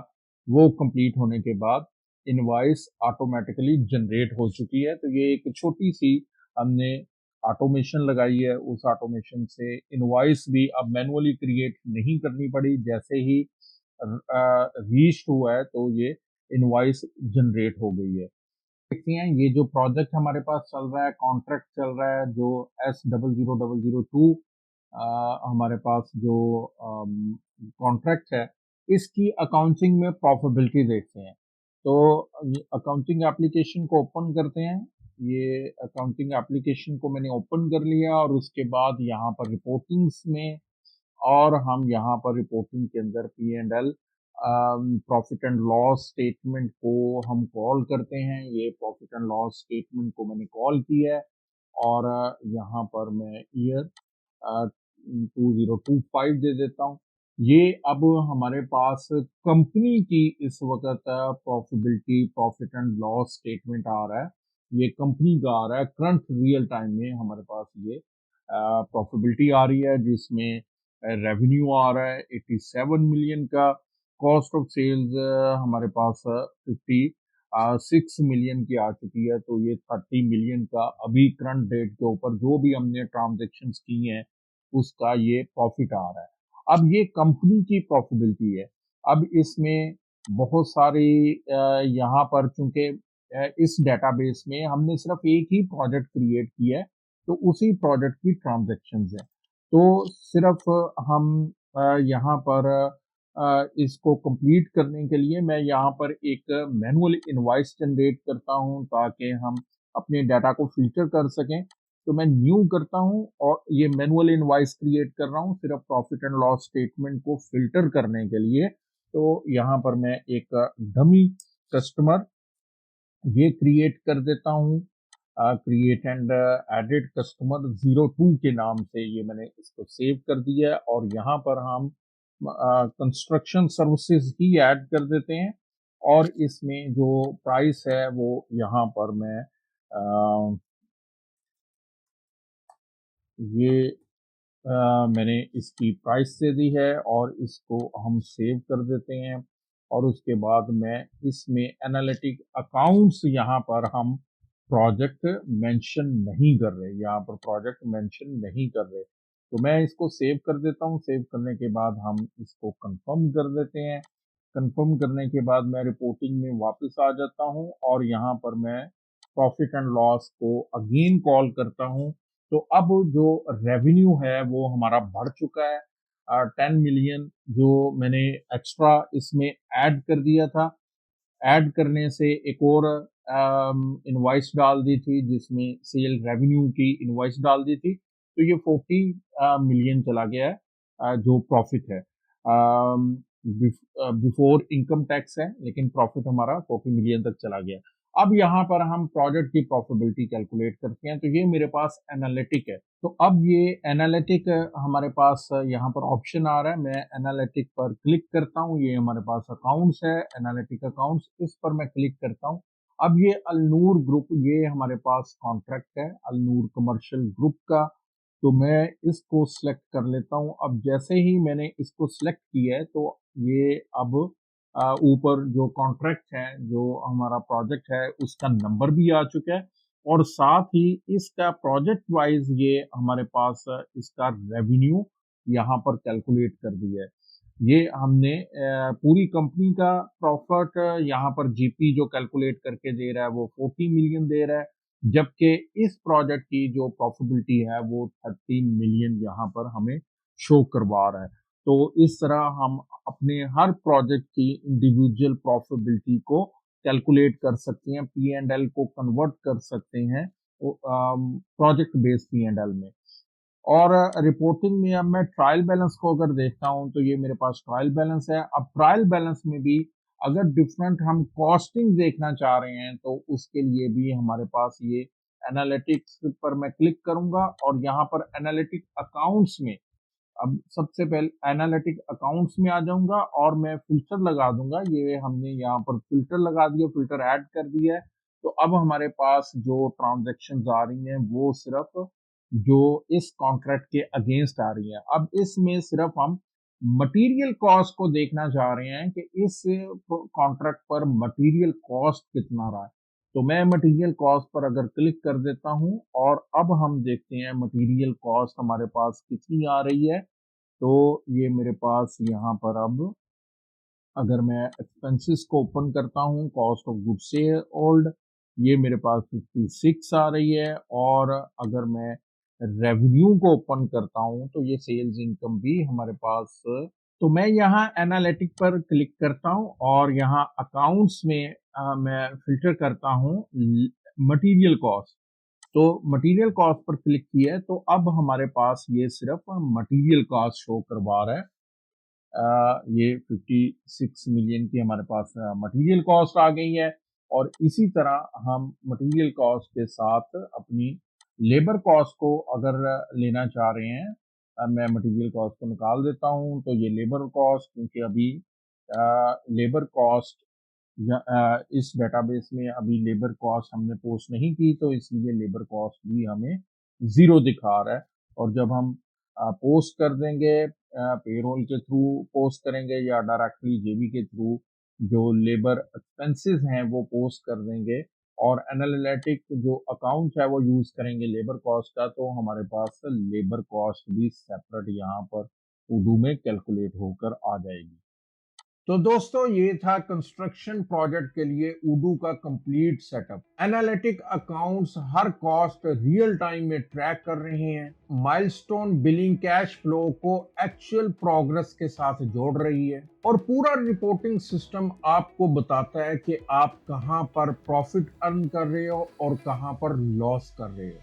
वो कंप्लीट होने के बाद इनवॉइस ऑटोमेटिकली जनरेट हो चुकी है। तो ये एक छोटी सी हमने ऑटोमेशन लगाई है, उस ऑटोमेशन से इनवॉइस भी अब मैनुअली क्रिएट नहीं करनी पड़ी। जैसे ही रीच हुआ है तो ये इनवॉइस जनरेट हो गई है। देखते हैं ये जो प्रोजेक्ट हमारे पास चल रहा है, कॉन्ट्रैक्ट चल रहा है जो S0002 हमारे पास जो कॉन्ट्रैक्ट है इसकी अकाउंटिंग में प्रॉफिटेबिलिटी देखते हैं। तो अकाउंटिंग एप्लीकेशन को ओपन करते हैं। ये अकाउंटिंग एप्लीकेशन को मैंने ओपन कर लिया और उसके बाद यहाँ पर रिपोर्टिंग्स में और हम यहाँ पर रिपोर्टिंग के अंदर P&L profit and loss statement को हम कॉल करते हैं। ये प्रॉफिट एंड लॉस स्टेटमेंट को मैंने कॉल किया है और यहाँ पर मैं ईयर 2025 दे देता हूँ। ये अब हमारे पास कंपनी की इस वक्त profitability profit and loss statement आ रहा है। ये कंपनी का आ रहा है करंट रियल टाइम में हमारे पास ये प्रॉफिटेबिलिटी आ रही है, जिसमें रेवेन्यू आ रहा है 87 मिलियन का, कॉस्ट ऑफ सेल्स हमारे पास 56 मिलियन की आ चुकी है। तो ये 30 मिलियन का अभी करंट डेट के ऊपर जो भी हमने ट्रांजेक्शन्स की हैं उसका ये प्रॉफिट आ रहा है। अब ये कंपनी की प्रॉफिटेबिलिटी है। अब इसमें बहुत सारी यहाँ पर चूंकि इस डेटाबेस में हमने सिर्फ एक ही प्रोजेक्ट क्रिएट किया है तो उसी प्रोजेक्ट की ट्रांजेक्शन्स है। तो सिर्फ हम यहाँ पर इसको कंप्लीट करने के लिए मैं यहाँ पर एक मैनुअल इनवॉइस जनरेट करता हूँ ताकि हम अपने डाटा को फिल्टर कर सकें। तो मैं न्यू करता हूँ और ये मैनुअल इनवॉइस क्रिएट कर रहा हूँ सिर्फ प्रॉफिट एंड लॉस स्टेटमेंट को फिल्टर करने के लिए। तो यहाँ पर मैं एक डमी कस्टमर ये क्रिएट कर देता हूँ। क्रिएट एंड एडिट कस्टमर 02 के नाम से ये मैंने इसको सेव कर दिया है, और यहाँ पर हम कंस्ट्रक्शन सर्विसेज ही ऐड कर देते हैं, और इसमें जो प्राइस है वो यहाँ पर मैं ये मैंने इसकी प्राइस दे दी है, और इसको हम सेव कर देते हैं। और उसके बाद मैं इसमें एनालिटिक अकाउंट्स यहाँ पर हम प्रोजेक्ट मेंशन नहीं कर रहे, यहाँ पर प्रोजेक्ट मेंशन नहीं कर रहे, तो मैं इसको सेव कर देता हूँ। सेव करने के बाद हम इसको कंफर्म कर देते हैं। कंफर्म करने के बाद मैं रिपोर्टिंग में वापस आ जाता हूँ, और यहाँ पर मैं प्रॉफिट एंड लॉस को अगेन कॉल करता हूँ। तो अब जो रेवेन्यू है वो हमारा बढ़ चुका है। 10 मिलियन जो मैंने एक्स्ट्रा इसमें ऐड कर दिया था, ऐड करने से एक और इनवॉइस डाल दी थी जिसमें सेल रेवेन्यू की इनवॉइस डाल दी थी, तो ये 40 मिलियन चला गया है, जो प्रॉफिट है। बिफोर इनकम टैक्स है, लेकिन प्रॉफिट हमारा 40 मिलियन तक चला गया। अब यहाँ पर हम प्रोजेक्ट की प्रॉफिटेबिलिटी कैलकुलेट करते हैं, तो ये मेरे पास एनालिटिक है। तो अब ये एनालिटिक हमारे पास यहाँ पर ऑप्शन आ रहा है, मैं एनालिटिक पर क्लिक करता हूँ। ये हमारे पास अकाउंट्स है, एनालिटिक अकाउंट्स, इस पर मैं क्लिक करता हूँ। अब ये अलनूर ग्रुप, ये हमारे पास कॉन्ट्रैक्ट है अलनूर कमर्शियल ग्रुप का, तो मैं इसको सिलेक्ट कर लेता हूँ। अब जैसे ही मैंने इसको सिलेक्ट किया है, तो ये अब ऊपर जो कॉन्ट्रैक्ट है, जो हमारा प्रोजेक्ट है, उसका नंबर भी आ चुका है, और साथ ही इसका प्रोजेक्ट वाइज ये हमारे पास इसका रेवेन्यू यहाँ पर कैलकुलेट कर दिया है। ये हमने पूरी कंपनी का प्रॉफिट यहाँ पर जीपी जो कैलकुलेट करके दे रहा है वो 40 मिलियन दे रहा है, जबकि इस प्रोजेक्ट की जो प्रॉफिटेबिलिटी है वो 13 मिलियन यहाँ पर हमें शो करवा रहा है। तो इस तरह हम अपने हर प्रोजेक्ट की इंडिविजुअल प्रॉफिटेबिलिटी को कैलकुलेट कर सकते हैं, पी एंड एल को कन्वर्ट कर सकते हैं project based P and L में। और रिपोर्टिंग में अब मैं ट्रायल बैलेंस को अगर देखता हूं, तो ये मेरे पास ट्रायल बैलेंस है। अब ट्रायल बैलेंस में भी अगर डिफरेंट हम कॉस्टिंग देखना चाह रहे हैं, तो उसके लिए भी हमारे पास ये एनालिटिक्स पर मैं क्लिक करूंगा, और यहाँ पर एनालिटिक अकाउंट्स में अब सबसे पहले एनालिटिक अकाउंट्स में आ जाऊंगा, और मैं फिल्टर लगा दूंगा। ये हमने यहाँ पर फिल्टर लगा दिया, फिल्टर ऐड कर दिया है। तो अब हमारे पास जो ट्रांजैक्शंस आ रही हैं वो सिर्फ जो इस कॉन्ट्रैक्ट के अगेंस्ट आ रही है। अब इसमें सिर्फ हम मटेरियल कॉस्ट को देखना चाह रहे हैं कि इस कॉन्ट्रैक्ट पर मटेरियल कॉस्ट कितना रहा है। तो मैं मटेरियल कॉस्ट पर अगर क्लिक कर देता हूं, और अब हम देखते हैं मटेरियल कॉस्ट हमारे पास कितनी आ रही है। तो ये मेरे पास यहाँ पर अब अगर मैं एक्सपेंसेस को ओपन करता हूँ, कॉस्ट ऑफ गुड्स सोल्ड, ये मेरे पास 56 आ रही है। और अगर मैं रेवेन्यू को ओपन करता हूँ, तो ये सेल्स इनकम भी हमारे पास। तो मैं यहाँ एनालिटिक पर क्लिक करता हूँ, और यहाँ अकाउंट्स में मैं फिल्टर करता हूँ मटेरियल कॉस्ट। तो मटेरियल कॉस्ट पर क्लिक किया है, तो अब हमारे पास ये सिर्फ मटेरियल कॉस्ट शो करवा रहा है। ये 56 मिलियन की हमारे पास मटेरियल कॉस्ट आ गई है। और इसी तरह हम मटेरियल कॉस्ट के साथ अपनी लेबर कॉस्ट को अगर लेना चाह रहे हैं, मैं मटेरियल कॉस्ट को निकाल देता हूं, तो ये लेबर कॉस्ट, क्योंकि अभी लेबर कॉस्ट इस डेटाबेस में अभी लेबर कॉस्ट हमने पोस्ट नहीं की, तो इसलिए लेबर कॉस्ट भी हमें 0 दिखा रहा है। और जब हम पोस्ट कर देंगे, पेरोल के थ्रू पोस्ट करेंगे या डायरेक्टली जेबी के थ्रू, जो लेबर एक्सपेंसेस हैं वो पोस्ट कर देंगे, और एनालिटिक जो अकाउंट है वो यूज करेंगे लेबर कॉस्ट का, तो हमारे पास लेबर कॉस्ट भी सेपरेट यहाँ पर उर्दू में कैलकुलेट होकर आ जाएगी। तो दोस्तों, ये था कंस्ट्रक्शन प्रोजेक्ट के लिए उडू का कंप्लीट सेटअप। एनालिटिक अकाउंट्स हर कॉस्ट रियल टाइम में ट्रैक कर रहे हैं, माइलस्टोन बिलिंग कैश फ्लो को एक्चुअल प्रोग्रेस के साथ जोड़ रही है, और पूरा रिपोर्टिंग सिस्टम आपको बताता है कि आप कहां पर प्रॉफिट अर्न कर रहे हो और कहां पर लॉस कर रहे हो।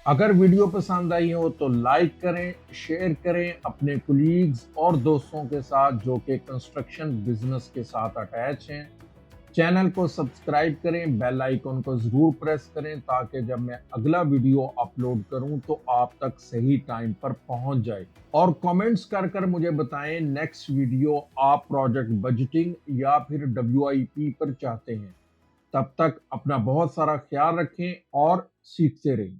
अगर वीडियो पसंद आई हो तो लाइक करें, शेयर करें अपने कुलीग्स और दोस्तों के साथ जो कि कंस्ट्रक्शन बिजनेस के साथ अटैच हैं। चैनल को सब्सक्राइब करें, बेल आइकन को जरूर प्रेस करें ताकि जब मैं अगला वीडियो अपलोड करूं तो आप तक सही टाइम पर पहुंच जाए। और कमेंट्स कर मुझे बताएं नेक्स्ट वीडियो आप प्रोजेक्ट बजटिंग या फिर WIP पर चाहते हैं। तब तक अपना बहुत सारा ख्याल रखें और सीखते रहें।